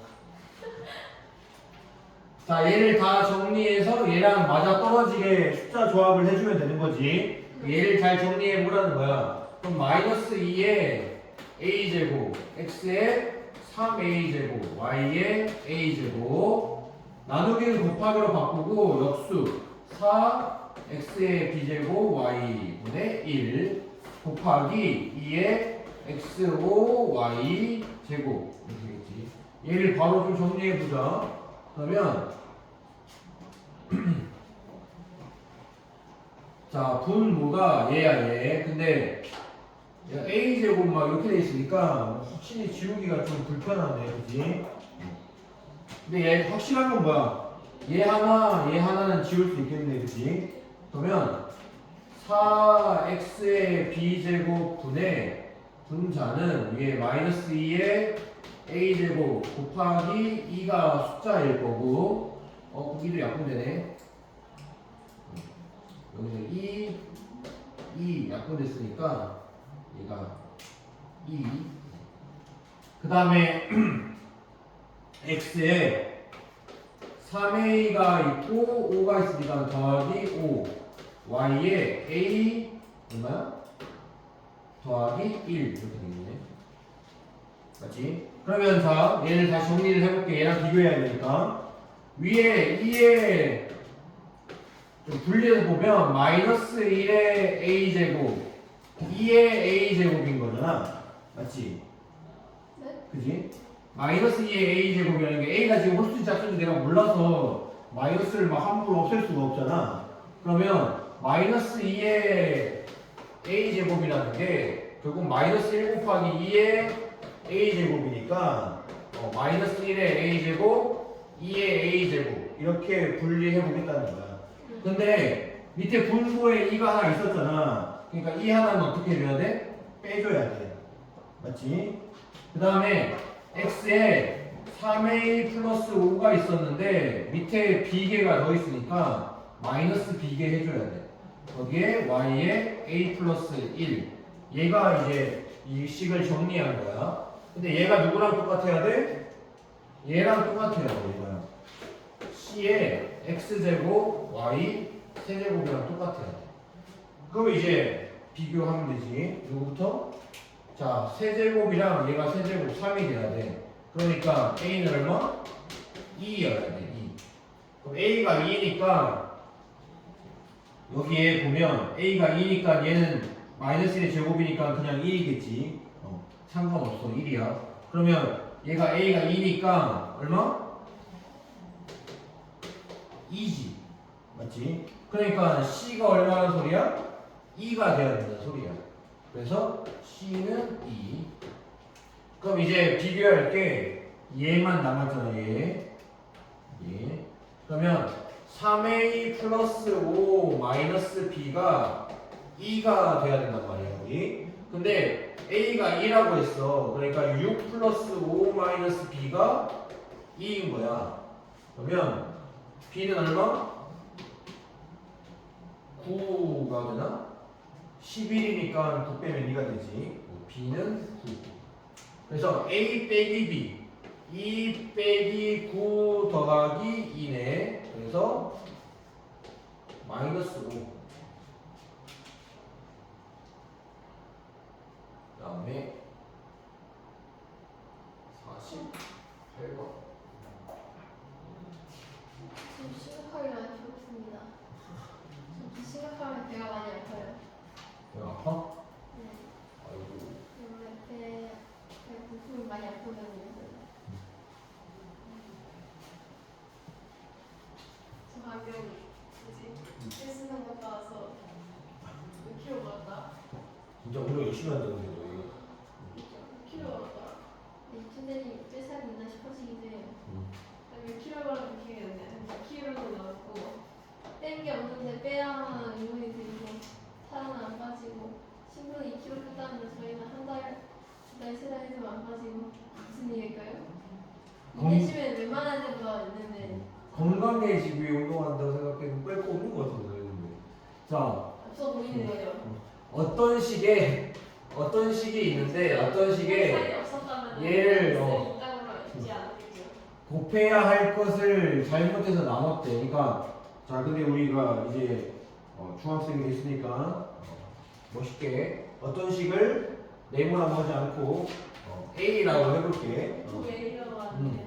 자 얘를 다 정리해서 얘랑 맞아 떨어지게 숫자 조합을 해주면 되는 거지. 얘를 잘 정리해 보라는 거야. 그럼 마이너스 2에 a제곱 x에 3a제곱 y에 a제곱 나누기는 곱하기로 바꾸고 역수 4 x의 b제곱 y분의 1 곱하기 2에 x5 y 제곱 이렇게 되겠지. 얘를 바로 좀 정리해 보자. 그러면 자 분모가 얘야 얘. 근데 얘가 a 제곱 막 이렇게 돼 있으니까 확실히 지우기가 좀 불편하네, 그지? 근데 얘 확실한 건 뭐야? 얘 하나는 지울 수 있겠네, 그지? 그러면 4x의 b제곱 분의 분자는 위에 마이너스 2의 a제곱 곱하기 2가 숫자일 거고 거기도 약분되네. 여기서 2 약분됐으니까 얘가 2. 그 다음에 x에 3a가 있고 5가 있으니까 더하기 5 y에 a 얼마야? 더하기 1 이렇게 되겠네. 맞지? 그러면 자 얘를 다시 정리를 해볼게. 얘랑 비교해야 되니까 위에 2에 좀 분리해서 보면 마이너스 1의 a제곱 2의 a제곱인 거잖아. 맞지? 네? 그지? 마이너스 2의 a제곱이라는 게 a가 지금 홀수인지 짝수인지 내가 몰라서 마이너스를 막 함부로 없앨 수가 없잖아. 그러면 마이너스 2의 a제곱이라는 게 결국 마이너스 1 곱하기 2의 a제곱이니까 마이너스 1의 a제곱 2의 a제곱 이렇게 분리해 보겠다는 거야. 근데 밑에 분모에 2가 하나 있었잖아. 그러니까 이 하나는 어떻게 해줘야 돼? 빼줘야 돼. 맞지? 그 다음에 x에 3a 플러스 5가 있었는데 밑에 b개가 더 있으니까 마이너스 b개 해줘야 돼. 거기에 y에 a 플러스 1. 얘가 이제 이 식을 정리한 거야. 근데 얘가 누구랑 똑같아야 돼? 얘랑 똑같아요. 얘가 C의 x제곱 y 세제곱이랑 똑같아요. 그럼 이제 비교하면 되지. 누구부터? 자, 세제곱이랑 얘가 세제곱 3이 돼야 돼. 그러니까 A는 얼마? 2여야 돼. 2. 그럼 A가 2니까 여기에 보면 A가 2니까 얘는 마이너스 1의 제곱이니까 그냥 1이겠지. 상관없어. 1이야. 그러면 얘가 A가 2니까 얼마? 2지. 맞지? 그러니까 C가 얼마나 소리야? 2가 돼야 된다는 소리야. 그래서 C는 2. 그럼 이제 비교할 게 얘만 남았잖아. 얘. 그러면 3A 플러스 5 마이너스 B가 2가 돼야 된단 말이야. 우리. 근데 A가 2라고 했어. 그러니까 6 플러스 5 마이너스 B가 2인 거야. 그러면 B는 얼마? 9가 되나? 11이니까 9 빼면 2가 되지. B는 9. 그래서 A 빼기 B 2 빼기 9 더하기 2네. 그래서 마이너스 5. 그 다음에 48번. 좀 심각하게 많이 죽었습니다. 좀 심각하면 배가 많이 아파요. 배가 아파? 네. 아이고. 원래 배 부품이 많이 아프거든요. 저 방금 뭐지? 헬스장 갔다 와서 몇 킬로 먹었다? 진짜 우리가 열심히 한다는데 너희. 몇 킬로 먹었다? 이춘대님 몇 살이 있나 싶어지기도 해요. 몇 킬로 먹었는지 기억이 안 나. 2킬로도 넘었고 뺀 게 없는데 빼야만 유분이 들고 살은 안 빠지고 친구는 2kg 뺐다는데 저희는 한 달, 두 달, 세 달에서 안 빠지고 무슨 일일까요? 인내심에는 웬만한 데보다 있는데 건강해지기 위해 운동한다고 생각해도 뺄 거 없는 것 같은데. 자, 없어 보이는 거죠. 어떤 식이 있는데 어떤 식에 살이 없었다면 얘를 있다고는 있지 않았겠죠. 곱해야 할 것을 잘못해서 나눴대. 그러니까 자, 근데 우리가 이제 중학생이 됐으니까 멋있게 어떤 식을 네모라고 하지 않고 A라고 해볼게. 왜 이러고 왔는데?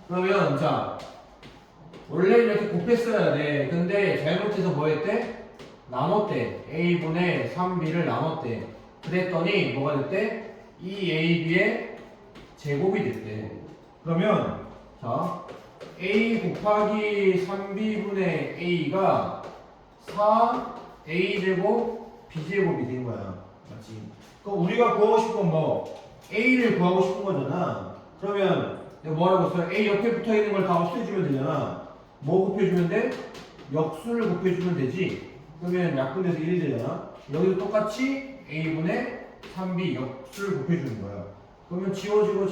그러면 자, 원래 이렇게 곱했어야 돼. 근데 잘못해서 뭐 했대? 나눴대. A분의 3B를 나눴대. 그랬더니 뭐가 됐대? 2AB의 제곱이 됐대. 그러면 자, A 곱하기 3B분의 A가 4A제곱 B제곱이 된 거야. 맞지? 그럼 우리가 구하고 싶은 건 뭐? A를 구하고 싶은 거잖아. 그러면 내가 뭐라고 써요? A 옆에 붙어 있는 걸 다 없애주면 되잖아. 뭐 곱해주면 돼? 역수를 곱해주면 되지. 그러면 약분해서 1이 되잖아. 여기도 똑같이 A분의 3B 역수를 곱해주는 거야. 그러면 지워지고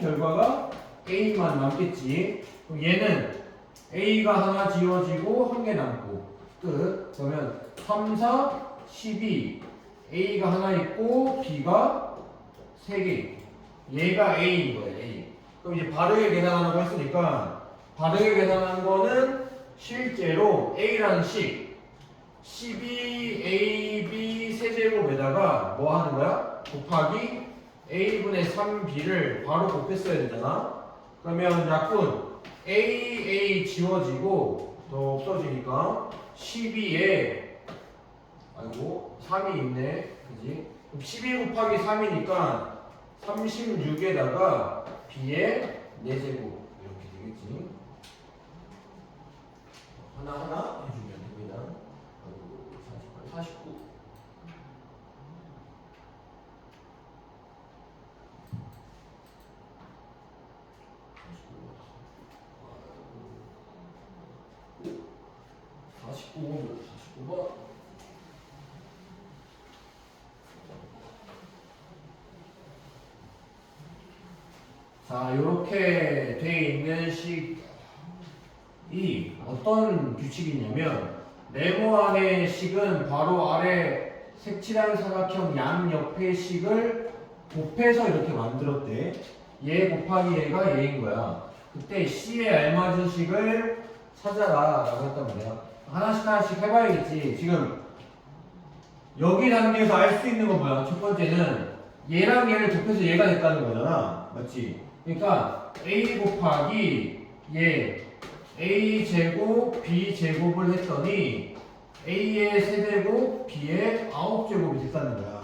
결과가 A만 남겠지. 그럼 얘는 A가 하나 지워지고 한 개 남고 끝. 그러면 3, 4, 12 A가 하나 있고 B가 3개 있고 얘가 A인 거예요. A. 그럼 이제 바르게 계산하라고 했으니까 바르게 계산하는 거는 실제로 A라는 식 12AB 세제곱에다가 뭐 하는 거야? 곱하기 A분의 3B를 바로 곱했어야 되잖아. 그러면 약분 A 지워지고 더 없어지니까 12에 아이고 3이 있네. 그지? 12 곱하기 3이니까 36에다가 B의 4제곱 이렇게 되겠지. 하나하나 해주면 됩니다. 48, 49 49번 자, 이렇게 돼 있는 식이 어떤 규칙이냐면 네모 안의 식은 바로 아래 색칠한 사각형 양 옆의 식을 곱해서 이렇게 만들었대. 얘 곱하기 얘가 얘인 거야. 그때 C의 알맞은 식을 찾아라 라고 했단 말이야. 하나씩 해봐야겠지. 지금 여기 단계에서 알 수 있는 건 뭐야? 첫 번째는 얘랑 얘를 곱해서 얘가 됐다는 거잖아. 맞지? 그러니까 A 곱하기 얘 A 제곱 B 제곱을 했더니 A의 세제곱 B의 9제곱이 됐다는 거야.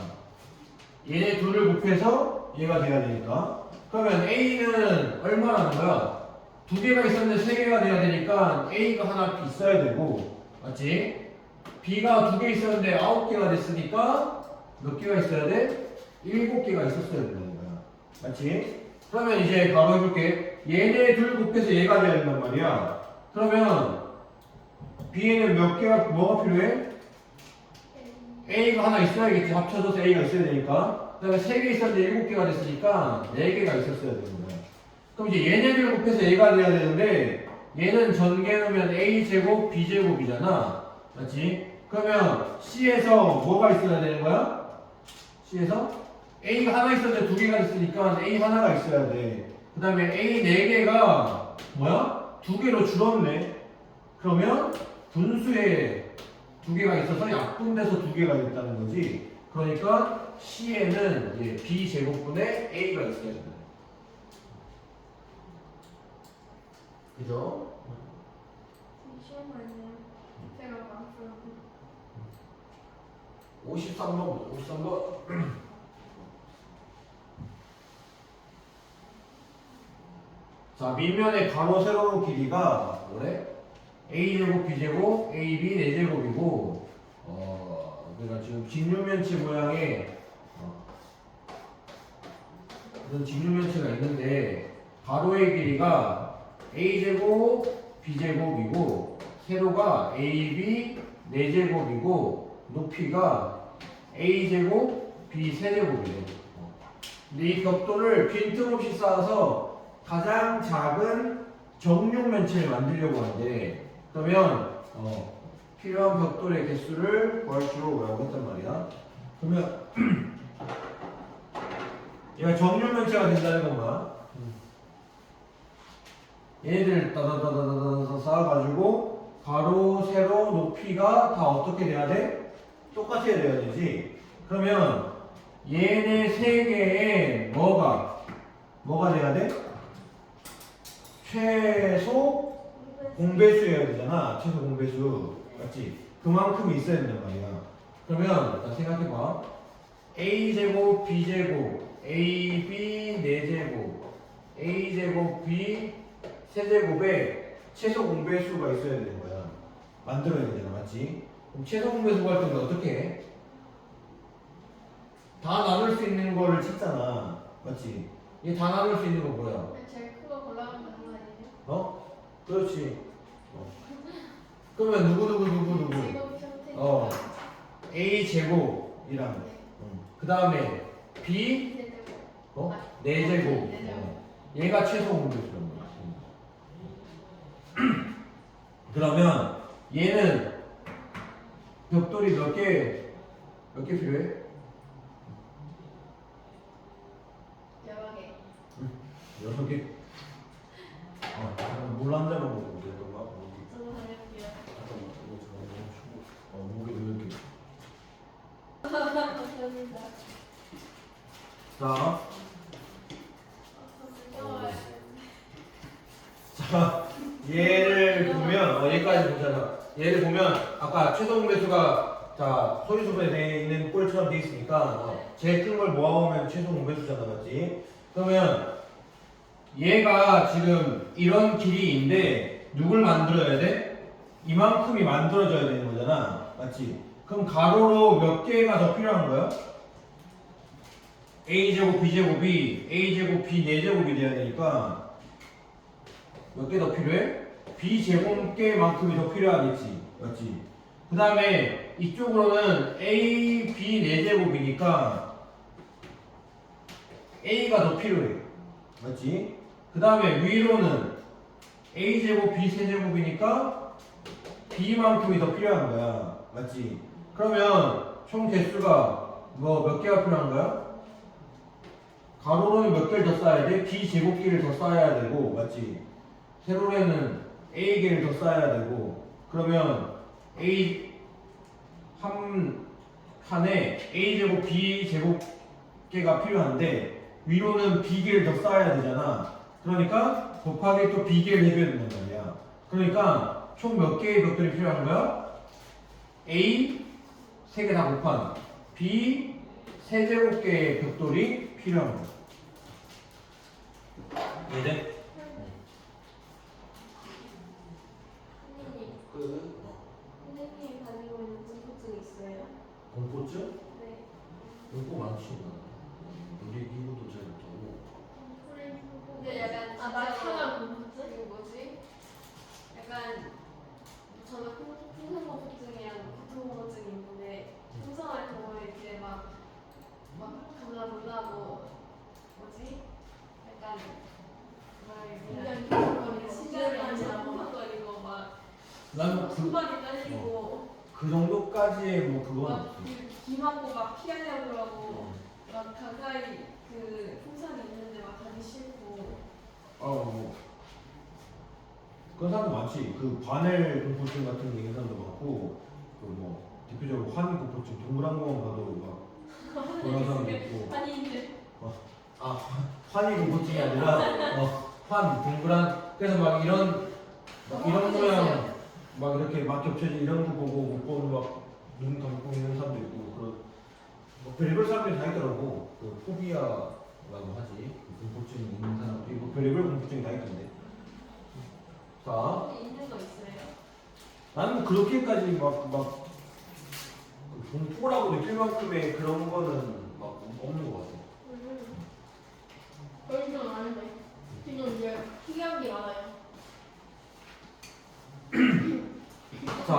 얘네 둘을 곱해서 얘가 돼야 되니까. 그러면 A는 얼마라는 거야? 두 개가 있었는데 세 개가 돼야 되니까 A가 하나 있어야 되고, 맞지? B가 두 개 있었는데 9개가 됐으니까 몇 개가 있어야 돼? 7개가 있었어야 된다는 거야. 맞지? 그러면 이제 바로 해볼게. 얘네 둘 곱해서 얘가 돼야 된단 말이야. 그러면 B에는 몇 개가, 뭐가 필요해? A가 하나 있어야겠지. 합쳐져서 A가 있어야 되니까. 그 다음에 3개 있었는데 7개가 됐으니까 4개가 있었어야 되는 거야. 그럼 이제 얘네들 곱해서 A가 돼야 되는데 얘는 전개하면 A제곱 B제곱이잖아. 맞지? 그러면 C에서 뭐가 있어야 되는 거야? C에서 A가 하나 있었는데 2개가 됐으니까 A 하나가 있어야 돼. 그 다음에 A 4개가 뭐야? 2개로 줄었네. 그러면 분수에 2개가 있어서 약분돼서 2개가 됐다는 거지. 그러니까 C에는 이제 B제곱분의 A가 있어야 된다. 그죠? 시험 말이네요. 제가 봤어요. 53번, 53번. 자, 밑면의 가로 세로 길이가 뭐래? A제곱, B제곱, AB 4제곱이고, 그러니까 지금 직육면체 모양의 그런 직육면체가 있는데, 가로의 길이가 A제곱, B제곱이고, 세로가 AB 4제곱이고, 높이가 A제곱, B 3제곱이래. 근데 이 벽돌을 빈틈없이 쌓아서 가장 작은 정육면체를 만들려고 하는데, 그러면 필요한 벽돌의 개수를 구할수록 뭐라고 했단 말이야. 그러면 얘가 정육면체가 된다는 건 뭐야? 얘네들 따다다다다다 쌓아가지고 가로, 세로, 높이가 다 어떻게 돼야 돼? 똑같아야 돼야 되지. 그러면 얘네 세 개에 뭐가 돼야 돼? 최소 공배수여야 되잖아. 최소 공배수. 맞지? 그만큼이 있어야 된단 말이야. 그러면 일단 생각해봐. A제곱, B제곱, AB 4제곱, A제곱, B 세제곱에 최소 공배수가 있어야 되는 거야. 만들어야 되잖아. 맞지? 그럼 최소 공배수 구할 때는 어떻게 해? 다 나눌 수 있는 거를 찾잖아. 맞지? 얘 다 나눌 수 있는 거 뭐야? 제일 큰 거 골라가면 되는 거 아니에요? 어? 그렇지. 그러면 누구? 제곱 형태. A 제곱이랑 그 다음에 B 세제곱. 4제곱. 얘가 최소 공배수란 거야. 그러면 얘는 벽돌이 몇 개 필요해? 여러 개. 6개. 물 한 잔만 먹고 돼. 저도 다녀올게요. 목에 넣을게. 감사합니다. 자, 무서워요. 자, 얘를 보면 여기까지 보잖아. 얘를 보면 아까 최소 공배수가 자 소리수분에 돼 있는 꼴처럼 돼 있으니까 제일 큰 걸 모아오면 최소 공배수잖아, 맞지? 그러면 얘가 지금 이런 길이인데 누굴 만들어야 돼? 이만큼이 만들어져야 되는 거잖아, 맞지? 그럼 가로로 몇 개가 더 필요한 거야? A제곱 B제곱이 A제곱 B 4제곱이 돼야 되니까 몇 개 더 필요해? B제곱개만큼이 더 필요하겠지, 맞지? 그 다음에 이쪽으로는 A, B 4제곱이니까 A가 더 필요해, 맞지? 그 다음에 위로는 A제곱 B 3제곱이니까 B만큼이 더 필요한 거야, 맞지? 그러면 총 개수가 뭐 몇 개가 필요한 거야? 가로로는 몇 개를 더 쌓아야 돼? B제곱기를 더 쌓아야 되고, 맞지? 세로로는 A개를 더 쌓아야 되고, 그러면 A 한 칸에 A제곱 B제곱개가 필요한데 위로는 B개를 더 쌓아야 되잖아. 그러니까 곱하기 또 B개를 해줘야 된단 말이야. 그러니까 총 몇 개의 벽돌이 필요한 거야? A 3개 다 곱한 B 세제곱개의 벽돌이 필요한 거야. 이해돼? 선생님, 끝. 선생님이 가지고 있는 공포증 있어요? 공포증? 네. 공포 많지. 우리 이거도 잘 못하고. 근데 약간 나 진짜로 차가 공포증? 그 뭐지? 약간 저는 풍선공포증이랑 고통공포증이 있는데 풍선할 경우에 이제 막 감사합니다 뭐지? 약간 굉장히 심장이 쿵쾅거리고 막 나는 손발이 떨리고 그 정도까지의 뭐 그건 막 없어. 비 맞고 막 피하려고 하고 막 가까이 그 풍선이 있는데 막 가기 싫고 뭐 그런 사람도 많지. 그 바늘 공포증 같은 게 있는 사람도 많고, 그 뭐 대표적으로 환 공포증 동그란 거만 봐도 막 그런 사람도 있고. 아니 이제 환이 공포증이 아니라 환 동그란. 그래서 막 이런 모양 막 이렇게 막 겹쳐진 이런 거 보고 못 보는 막 눈 감고 있는 사람도 있고, 그런 뭐 별의별 사람들이 다 있더라고. 그 포비아라고 하지. 그 공포증이 있는 사람들이 뭐 별의별 공포증이 다 있던데. 자, 있는 거 있어요? 나는 뭐 그렇게까지 막 공포라고 느낄 만큼의 그런 거는 막 없는 것 같아. 그런 건 아닌데. 지금 이제 희귀한 게 많아요. 자,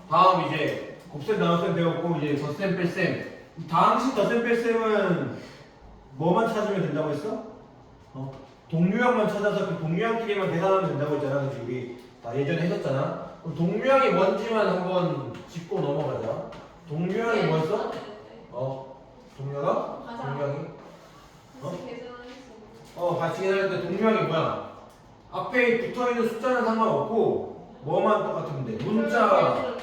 다음 이제 곱셈 나눗셈 배웠고, 이제 덧셈 뺄셈. 다항식 덧셈 뺄셈은 뭐만 찾으면 된다고 했어? 동류항만 찾아서 그 동류항끼리만 계산하면 된다고 했잖아. 그치? 우리 다 예전에 했었잖아. 그럼 동류항이 뭔지만 한번 짚고 넘어가자. 동류항이 뭐였어? 동류가? 가자. 동류항이? 같이 계산하겠습니다. 같이 계산할 때 동류항이 뭐야? 앞에 붙어있는 숫자는 상관없고 뭐만 똑같으면 돼. 문자가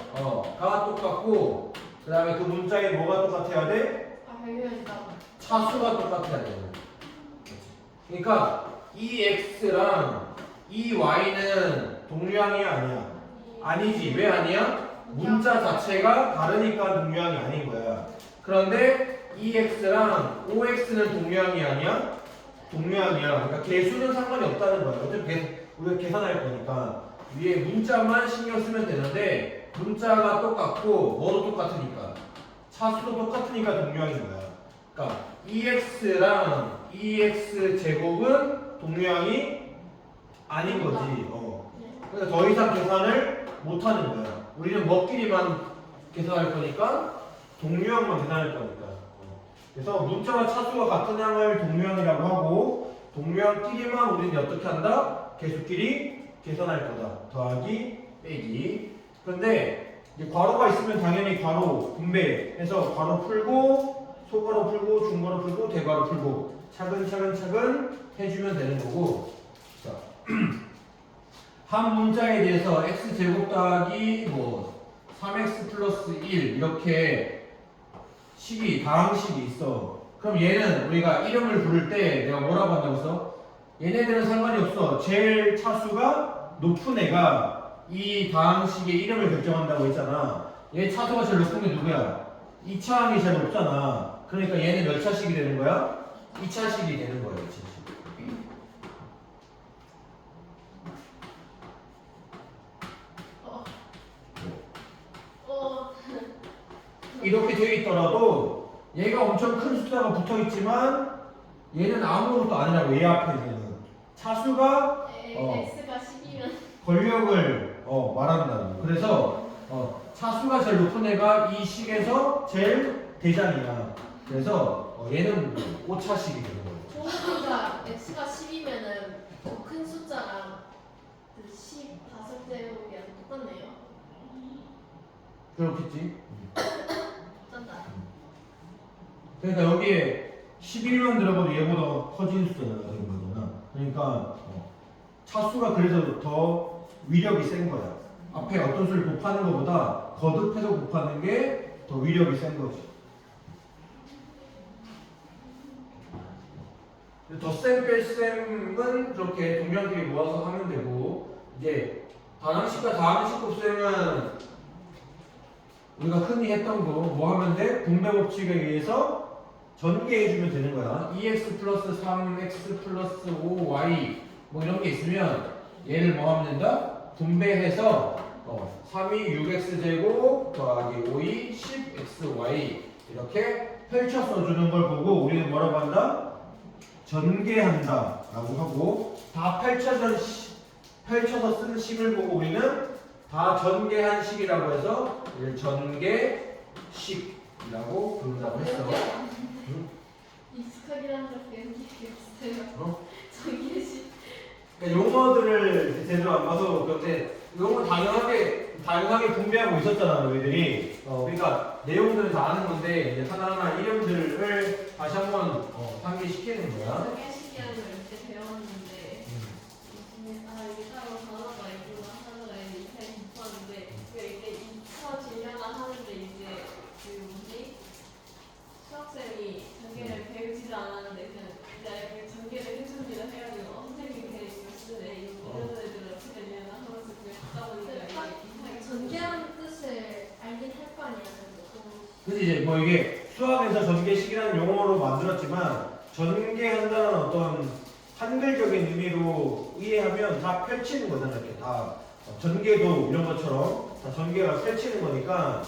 똑같고, 그 다음에 그 문자에 뭐가 똑같아야 돼? 배경이다. 차수가 똑같아야 돼. 그러니까 이 x랑 이 y는 동류항이 아니야. 아니지. 왜 아니야? 문자 자체가 다르니까 동류항이 아닌 거야. 그런데 이 x랑 OX는 동류항이 아니야? 동류항이야. 그러니까 개수는 상관이 없다는 거야. 어차피 우리가 계산할 거니까 위에 문자만 신경 쓰면 되는데, 문자가 똑같고 뭐도 똑같으니까 차수도 똑같으니까 동류항인 거야. 그러니까 EX랑 EX 제곱은 동류항이 아닌 거지. 그러니까 더 이상 계산을 못 하는 거야. 우리는 뭐끼리만 계산할 거니까 동류항만 계산할 거니까. 그래서 문자와 차수가 같은 항을 동류항이라고 하고, 동류항끼리만 우리는 어떻게 한다? 개수끼리 계산할 거다. 더하기, 빼기. 그런데 이제 괄호가 있으면 당연히 괄호 분배해서 괄호 풀고, 소괄호 풀고, 중괄호 풀고, 대괄호 풀고 차근차근 해주면 되는 거고. 자, 한 문자에 대해서 x제곱 더하기 3x 플러스 1 이렇게 식이 다항식이 있어. 그럼 얘는 우리가 이름을 부를 때 내가 뭐라고 한다고 했어? 얘네들은 상관이 없어. 제일 차수가 높은 애가 이 다항식의 이름을 결정한다고 했잖아. 얘 차수가 제일 높은 게 누구야? 2차항이 제일 높잖아. 그러니까 얘는 몇 차식이 되는 거야? 2차식이 되는 거야. 2차식. 이렇게 되어 있더라도 얘가 엄청 큰 숫자가 붙어 있지만 얘는 아무것도 아니라고. 얘 앞에서는 차수가 X가 10이면 권력을 말한다는 거. 그래서 차수가 제일 높은 애가 이 식에서 제일 대장이야. 그래서 얘는 5차식이 되는 거예요. 그러니까 X가 10이면은 더 큰 숫자랑 그 15제곱이랑 똑같네요. 그렇겠지. 짠다. 그러니까 여기에 11만 들어가도 얘보다 커진 숫자가 되는 거잖아. 그러니까 차수가 그래서 더 위력이 센 거야. 앞에 어떤 수를 곱하는 것보다 거듭해서 곱하는 게 더 위력이 센 거지. 덧셈 뺄셈은 그렇게 동명끼리 모아서 하면 되고, 이제 다항식과 다항식 곱셈은 우리가 흔히 했던 거 뭐 하면 돼? 분배 법칙에 의해서 전개해주면 되는 거야. 2x 플러스 3x 플러스 5y 뭐 이런 게 있으면 얘를 뭐 하면 된다? 분배해서 3이 6x 제곱 더하기 5이 10xy 이렇게 펼쳐서 주는 걸 보고 우리는 뭐라고 한다? 전개한다 라고 하고, 다 펼쳐서 쓰는 식을 보고 우리는 다 전개한 식이라고 해서 이를 전개식이라고 부른다고 했어. 응? 익숙하긴 한데 배운 게 없어요. 전개식. 그러니까 용어들을 제대로 안 봐서 그런데 용어 당연하게 분배하고 있었잖아 너희들이. 그러니까 내용들을 다 아는 건데 이제 하나하나 이름들을 다시 한번 상기시키는 거야. 전개식이라는 걸 이때 배웠는데 이게 따로 단어가 있구나 하나가 이렇게 깊었는데 이게 잊혀지려나 하는데 이제 그 뭐지? 수학생이 전개를 배우지도 않았는데 그냥 이제 전개를 해줍니다 해가지고 선생님이 그냥 이거 쓰네 이런 애들은 어떻게 되려나 하면서 그냥 듣다 보니까 이게 전개하는 뜻을 알긴 할 거 아니야. 그래서 이제 뭐 이게 수학에서 전개식이라는 용어로 만들었지만 전개한다는 어떤 한글적인 의미로 이해하면 다 펼치는 거잖아. 이렇게 다 전개도 이런 것처럼 다 전개가 펼치는 거니까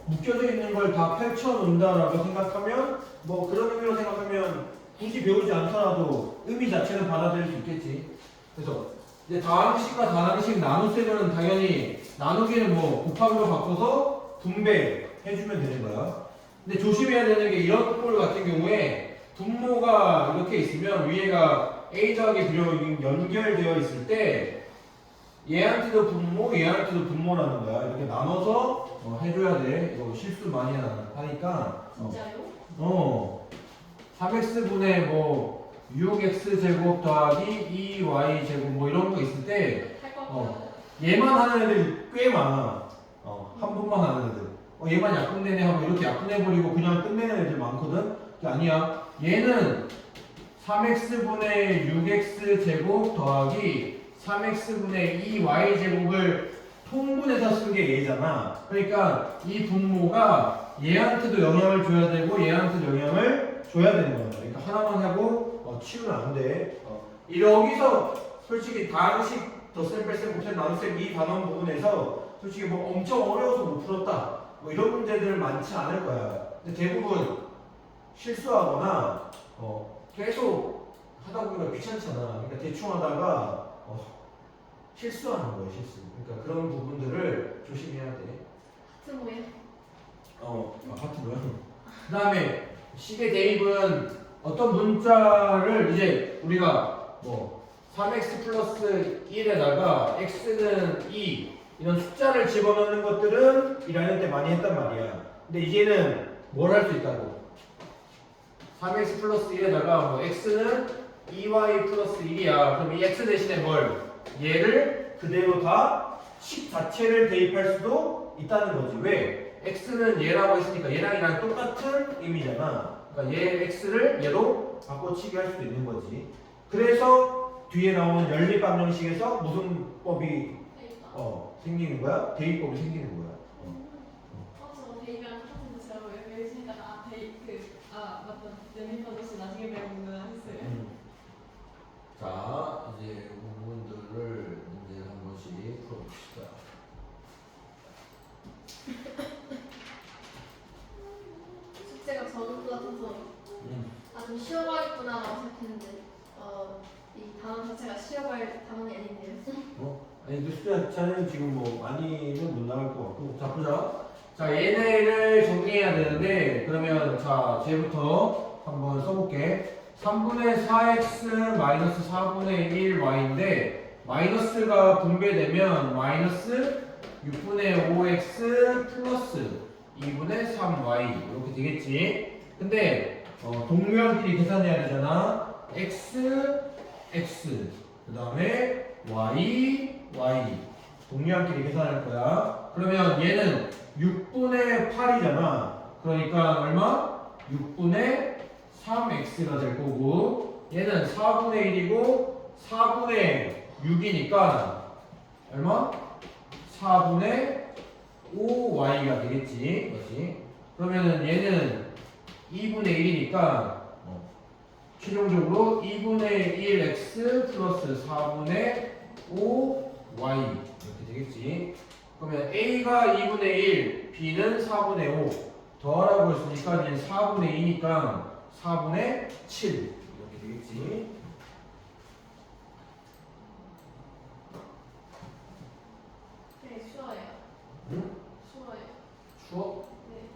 묶여져 있는 걸 다 펼쳐 놓는다라고 생각하면 뭐 그런 의미로 생각하면 굳이 배우지 않더라도 의미 자체는 받아들일 수 있겠지. 그래서 이제 다항식과 다항식 나누셈은 당연히 나누기는 뭐 곱하기로 바꿔서 분배해주면 되는 거야. 근데 조심해야 되는 게 이런 꼴 같은 경우에 분모가 이렇게 있으면 위에가 a 더하기 b로 연결되어 있을 때 얘한테도 분모, 얘한테도 분모라는 거야. 이렇게 나눠서 해줘야 돼. 이거 실수 많이 하니까. 진짜요? 3x분의 뭐 6x 제곱 더하기 2y 제곱 뭐 이런 거 있을 때 얘만 하는 애들 꽤 많아. 한 번만 하는 애들. 얘만 약분되네 하고 이렇게 약분해버리고 그냥 끝내는 애들 많거든? 그게 아니야. 얘는 3x분의 6x 제곱 더하기 3x분의 2y 제곱을 통분해서 쓴 게 얘잖아. 그러니까 이 분모가 얘한테도 영향을 줘야 되고 얘한테도 영향을 줘야 되는 거야. 그러니까 하나만 하고 치우면 안 돼. 여기서 솔직히 다항식 덧셈 뺄셈 곱셈 나눗셈 이 단원 부분에서 솔직히 뭐 엄청 어려워서 못 풀었다 뭐 이런 문제들 많지 않을 거야. 근데 대부분 실수하거나 계속 하다 보니까 귀찮잖아. 그러니까 대충 하다가 실수하는 거예요, 실수. 그러니까 그런 부분들을 조심해야 돼. 같은 모양. 같은 모양. 그 다음에 식의 대입은 어떤 문자를 이제 우리가 뭐 3x 플러스 1에다가 x는 2 이런 숫자를 집어넣는 것들은 1학년 때 많이 했단 말이야. 근데 이제는 뭘 할 수 있다고? 3x 플러스 1에다가 뭐 x는 2y 플러스 1이야. 그럼 이 x 대신에 뭘? 얘를 그대로 다 식 자체를 대입할 수도 있다는 거지. 왜? x는 얘라고 했으니까 얘랑 얘랑 똑같은 의미잖아. 그러니까 얘 x를 얘로 바꿔치기 할 수도 있는 거지. 그래서 뒤에 나오는 연립방정식에서 무슨 법이 생기는 거야? 대입법이 생기는 거야. 저 대입이랑 똑같은데 제가 왜 생각 맞다. 연립방정식 나중에 배우는구나 했어요. 자, 이제 이 부분들을 문제 한 번씩 풀어봅시다. 숙제가 저는 같아서 좀 쉬어가겠구나라고 생각했는데 이 단어 자체가 쉬어갈 단어이 아닌데요. 아니 그 숫자 자체는 지금 뭐 많이는 못 나갈 것 같고. 자 보자. 자 얘네를 정리해야 되는데 그러면 자 쟤부터 한번 써볼게. 3분의 4x 마이너스 4분의 1y인데 마이너스가 분배되면 마이너스 6분의 5x 플러스 2분의 3y 이렇게 되겠지. 근데 동류한끼리 계산해야 되잖아. x, x. 그 다음에 y, y. 동류한끼리 계산할 거야. 그러면 얘는 6분의 8이잖아. 그러니까 얼마? 6분의 3x가 될 거고, 얘는 4분의 1이고 4분의 6이니까 얼마? 4분의 5y가 되겠지. 그렇지? 그러면은 얘는 2분의 1이니까 최종적으로 2분의 1x 플러스 4분의 5y 이렇게 되겠지. 그러면 a가 2분의 1, b는 4분의 5 더하라고 했으니까 얘는 4분의 2니까 4분의 7 이렇게 되겠지. 네, 쉬워요. 응? 쉬워요. 추워? 네.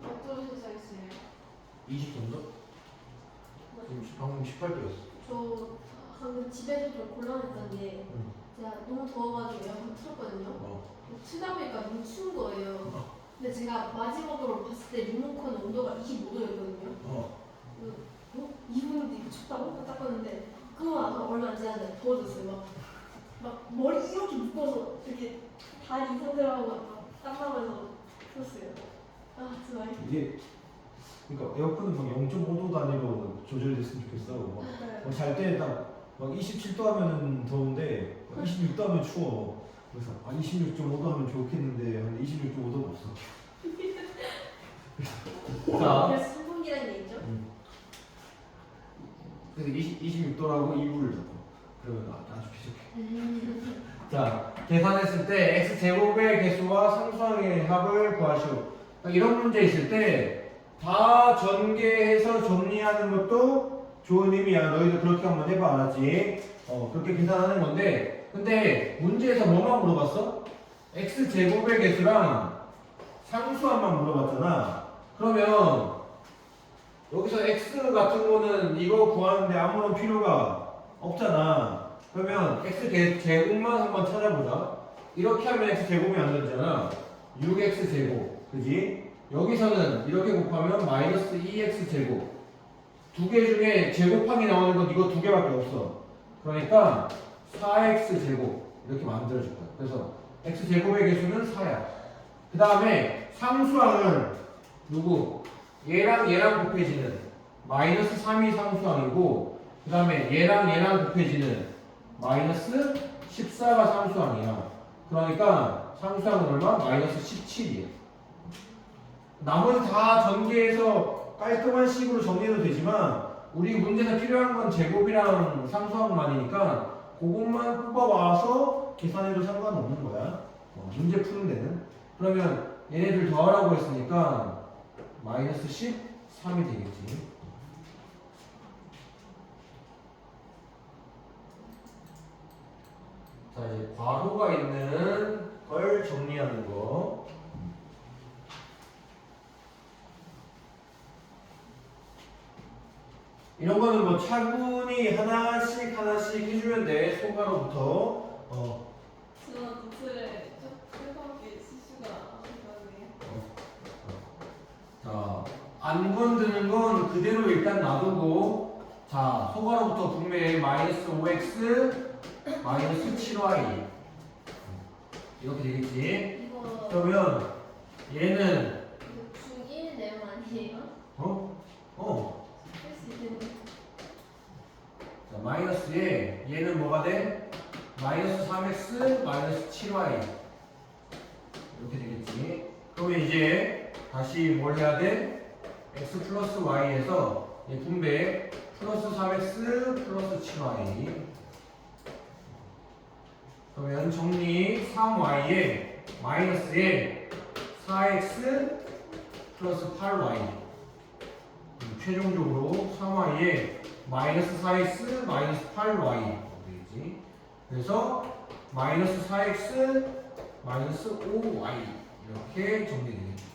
몇 도로 시작했어요? 20 정도? 지금 방금 18도였어. 저 방금 집에서 좀 곤란했던 게 응. 제가 너무 더워가지고 에어컨 틀었거든요. 틀다 보니까 너무 추운 거예요. 근데 제가 마지막으로 봤을 때 리모컨 온도가 25도였거든요. 2분인데 이거 춥다고? 딱 껐는데 그거 나서 얼마 안 지났는데 더워졌어요. 막 머리 이렇게 묶어서 이렇게 다리 이 상태로 하고 막 땀나면서 풀었어요. 아 정말. 이게 그러니까 에어컨은 막 0.5도 단위로 조절됐으면 좋겠어. 네. 잘 때 딱 막 27도 하면은 더운데 26도 하면 추워. 그래서 26.5도 하면 좋겠는데 한 26.5도가 없어. 자, 그래서 선풍기라는 게 있죠? 그래서 26도라고 이불을 덮어. 그러면 아주 쾌적해. 자, 계산했을 때 x 제곱의 개수와 상수항의 합을 구하시오. 이런 문제 있을 때 다 전개해서 정리하는 것도 좋은 의미야. 너희도 그렇게 한번 해봐, 알았지? 그렇게 계산하는 건데, 근데 문제에서 뭐만 물어봤어? x 제곱의 개수랑 상수항만 물어봤잖아. 그러면 여기서 x 같은 거는 이거 구하는데 아무런 필요가 없잖아. 그러면 x 제곱만 한번 찾아보자. 이렇게 하면 x 제곱이 안 되잖아. 6x 제곱, 그지? 여기서는 이렇게 곱하면 마이너스 2x 제곱. 두 개 중에 제곱항이 나오는 건 이거 두 개밖에 없어. 그러니까 4x 제곱 이렇게 만들어줄 거야. 그래서 x 제곱의 개수는 4야. 그 다음에 상수항은 누구? 얘랑 곱해지는 마이너스 3이 상수항이고, 그 다음에 얘랑 곱해지는 마이너스 14가 상수항이야. 그러니까 상수항은 얼마? 마이너스 17이야. 나머지 다 전개해서 깔끔한 식으로 정리해도 되지만 우리 문제에서 필요한 건 제곱이랑 상수항만이니까 그것만 뽑아와서 계산해도 상관없는 거야. 문제 푸는 데는. 그러면 얘네들 더하라고 했으니까 마이너스 13이 되겠지. 자, 이제 괄호가 있는 걸 정리하는 거. 이런 거는 뭐 차분히 하나씩 해주면 돼. 소괄호부터. 저는 노트를 뜨겁게 실수가 나네요. 자, 안 건드는 건 그대로 일단 놔두고, 자, 소괄호부터 분명히 마이너스 5x 마이너스 7y 이렇게 되겠지. 이거 그러면 얘는 이거 중1 내용 아니에요? 쓸 수 있겠네. 자, 마이너스에 얘는 뭐가 돼? 마이너스 3x 마이너스 7y 이렇게 되겠지. 그러면 이제 다시 뭘 해야 돼? x 플러스 y에서 얘 분배 플러스 3x 플러스 7y. 그러면 정리 3y에 마이너스에 4x 플러스 8y. 최종적으로 3y에 마이너스 4x 마이너스 8y 되겠지. 그래서 마이너스 4x 마이너스 5y 이렇게 정리되겠죠.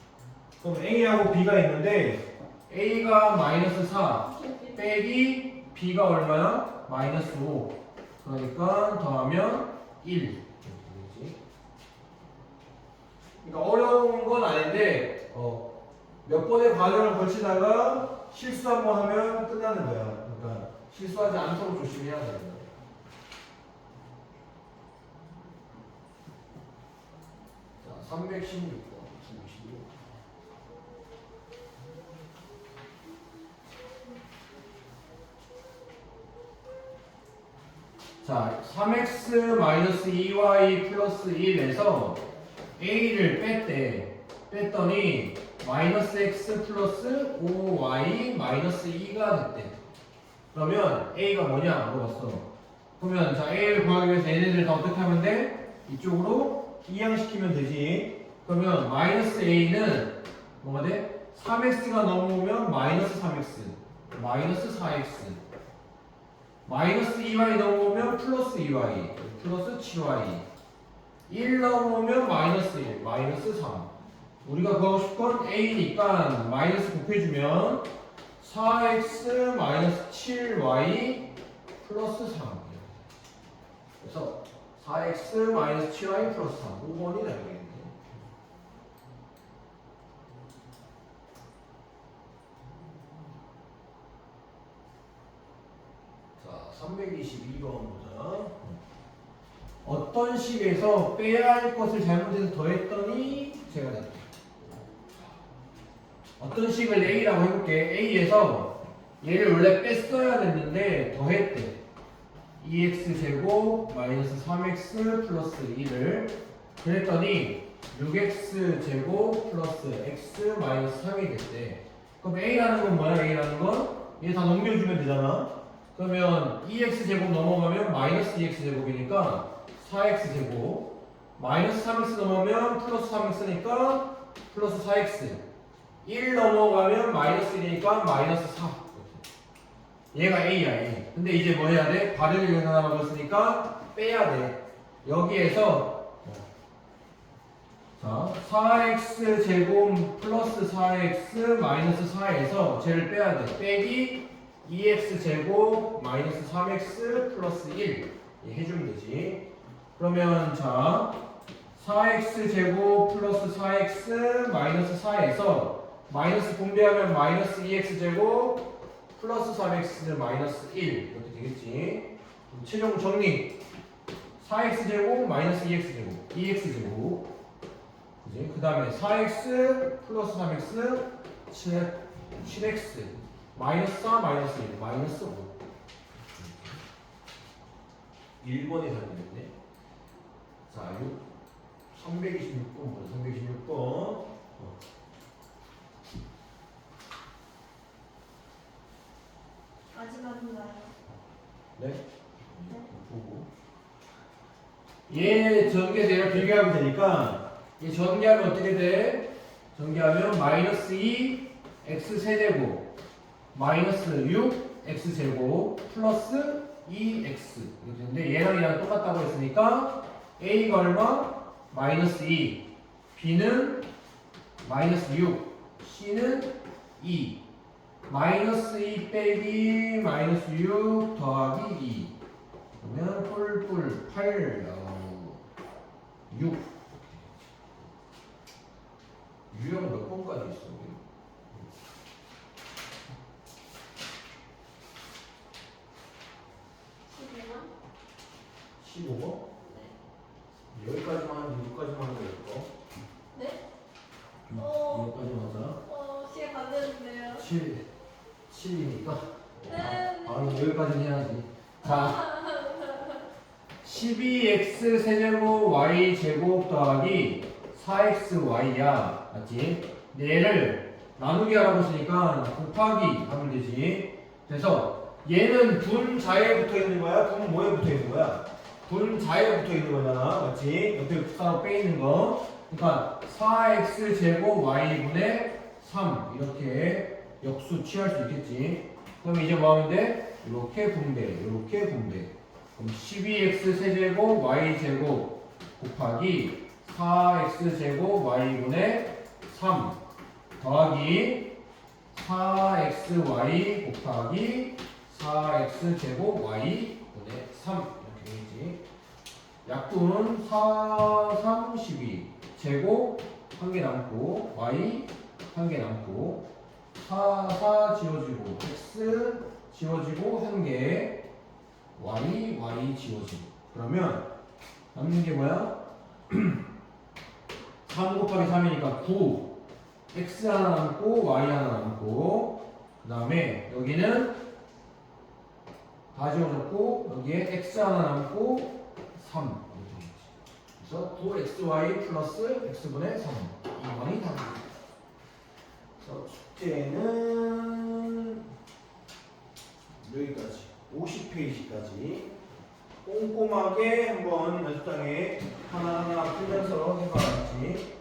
그럼 a하고 b가 있는데 a가 마이너스 4 빼기 b가 얼마야? 마이너스 5. 그러니까 더하면 1. 그러니까 어려운 건 아닌데 몇 번의 과정을 거치다가 실수 한번 하면 끝나는 거야. 그러니까 실수하지 않도록 조심해야 됩니다. 자, 316번. 자, 3x-2y 플러스 1에서 a를 뺐더니 마이너스 x 플러스 5y 마이너스 2가 됐대. 그러면 a가 뭐냐 물어봤어. 그러면 자, a를 구하기 위해서 얘네들 다 어떻게 하면 돼? 이쪽으로 이항시키면 되지. 그러면 마이너스 a는 뭐가 돼? 3x가 넘어오면 마이너스 3x 마이너스 4x 마이너스 2y 넘어오면 플러스 2y 플러스 7y 1 넘어오면 마이너스 1 마이너스 3. 우리가 구하고 싶은 건 a니까 마이너스 곱해주면 4x 마이너스 7y 플러스 3. 그래서 4x 마이너스 7y 플러스 3 5번이 되겠네. 자, 322번 보자. 어떤 식에서 빼야 할 것을 잘못해서 더했더니 제가 됐다. 어떤 식을 A라고 해볼게. A에서 얘를 원래 뺐어야 됐는데 더했대. 2x제곱 마이너스 3x 플러스 2를 그랬더니 6x제곱 플러스 x 마이너스 3이 됐대. 그럼 A라는 건 뭐야? A라는 건 얘 다 넘겨주면 되잖아. 그러면 2x제곱 넘어가면 마이너스 2x제곱이니까 4x제곱 마이너스 3x 넘어가면 플러스 3x니까 플러스 4x 1 넘어가면 마이너스 1이니까 마이너스 4. 얘가 A야 A. 근데 이제 뭐 해야 돼? 발을 계산 남았으니까 빼야 돼. 여기에서 자 4x 제곱 플러스 4x 마이너스 4에서 쟤를 빼야 돼. 빼기 2x 제곱 마이너스 3x 플러스 1 해주면 되지. 그러면 자 4x 제곱 플러스 4x 마이너스 4에서 마이너스 분배하면 마이너스 2x 제곱 플러스 3x 마이너스 1 이렇게 되겠지. 최종 정리 4x 제곱 마이너스 2x 제곱 2x 제곱 그지? 그 다음에 4x 플러스 3x 7x 마이너스 4 마이너스 1 마이너스 5 1번이 되겠네. 자 326번 326번 마지막인가요? 네? 보고 얘 전개해서 얘를 비교하면 되니까 얘 전개하면 어떻게 돼? 전개하면 마이너스 2 x 세제곱 마이너스 6 x 제곱 플러스 2x 이렇게 되는데 얘랑 얘랑 똑같다고 했으니까 a가 얼마? 마이너스 2 b는 마이너스 6 c는 2 마이너스 2 빼기 마이너스 6 더하기 2 그러면 뿔뿔 8 6 유형은 몇 번까지 있어? 15번? 네. 여기까지만 하면 6까지만 하면 될까? 네? 여기까지만 하자. 시간 안 되는데요. 7이니까. 네. 여기까지는 해야지. 자, 12x 세제곱 y 제곱 더하기 4xy야. 맞지? 근데 얘를 나누기 하라고 했으니까 곱하기 하면 되지. 그래서 얘는 분자에 붙어 있는 거야? 분 뭐에 붙어 있는 거야? 분자에 붙어 있는 거잖아. 맞지? 옆에 붙어서 빼 있는 거. 그러니까 4x 제곱 y분의 3 이렇게 역수 취할 수 있겠지. 그럼 이제 뭐 하면 돼? 이렇게 분배, 이렇게 분배. 그럼 12x 세제곱 y제곱 곱하기 4x 제곱 y분의 3 더하기 4xy 곱하기 4x 제곱 y 분의 3 이렇게 되겠지. 약분은 4, 3, 12 제곱 한 개 남고 y 한 개 남고 4, 4 지워지고 x 지워지고 한 개 y, y 지워지고 그러면 남는 게 뭐야? 3 곱하기 3이니까 9 x 하나 남고 y 하나 남고 그 다음에 여기는 다 지워졌고 여기에 x 하나 남고 3 이렇게 되겠지. 그래서 9xy 플러스 x분의 3 이번이 답입니다. 그래서 숙제는 여기까지 50페이지까지 꼼꼼하게 한번 연습장에 하나하나 풀면서 해봐야지.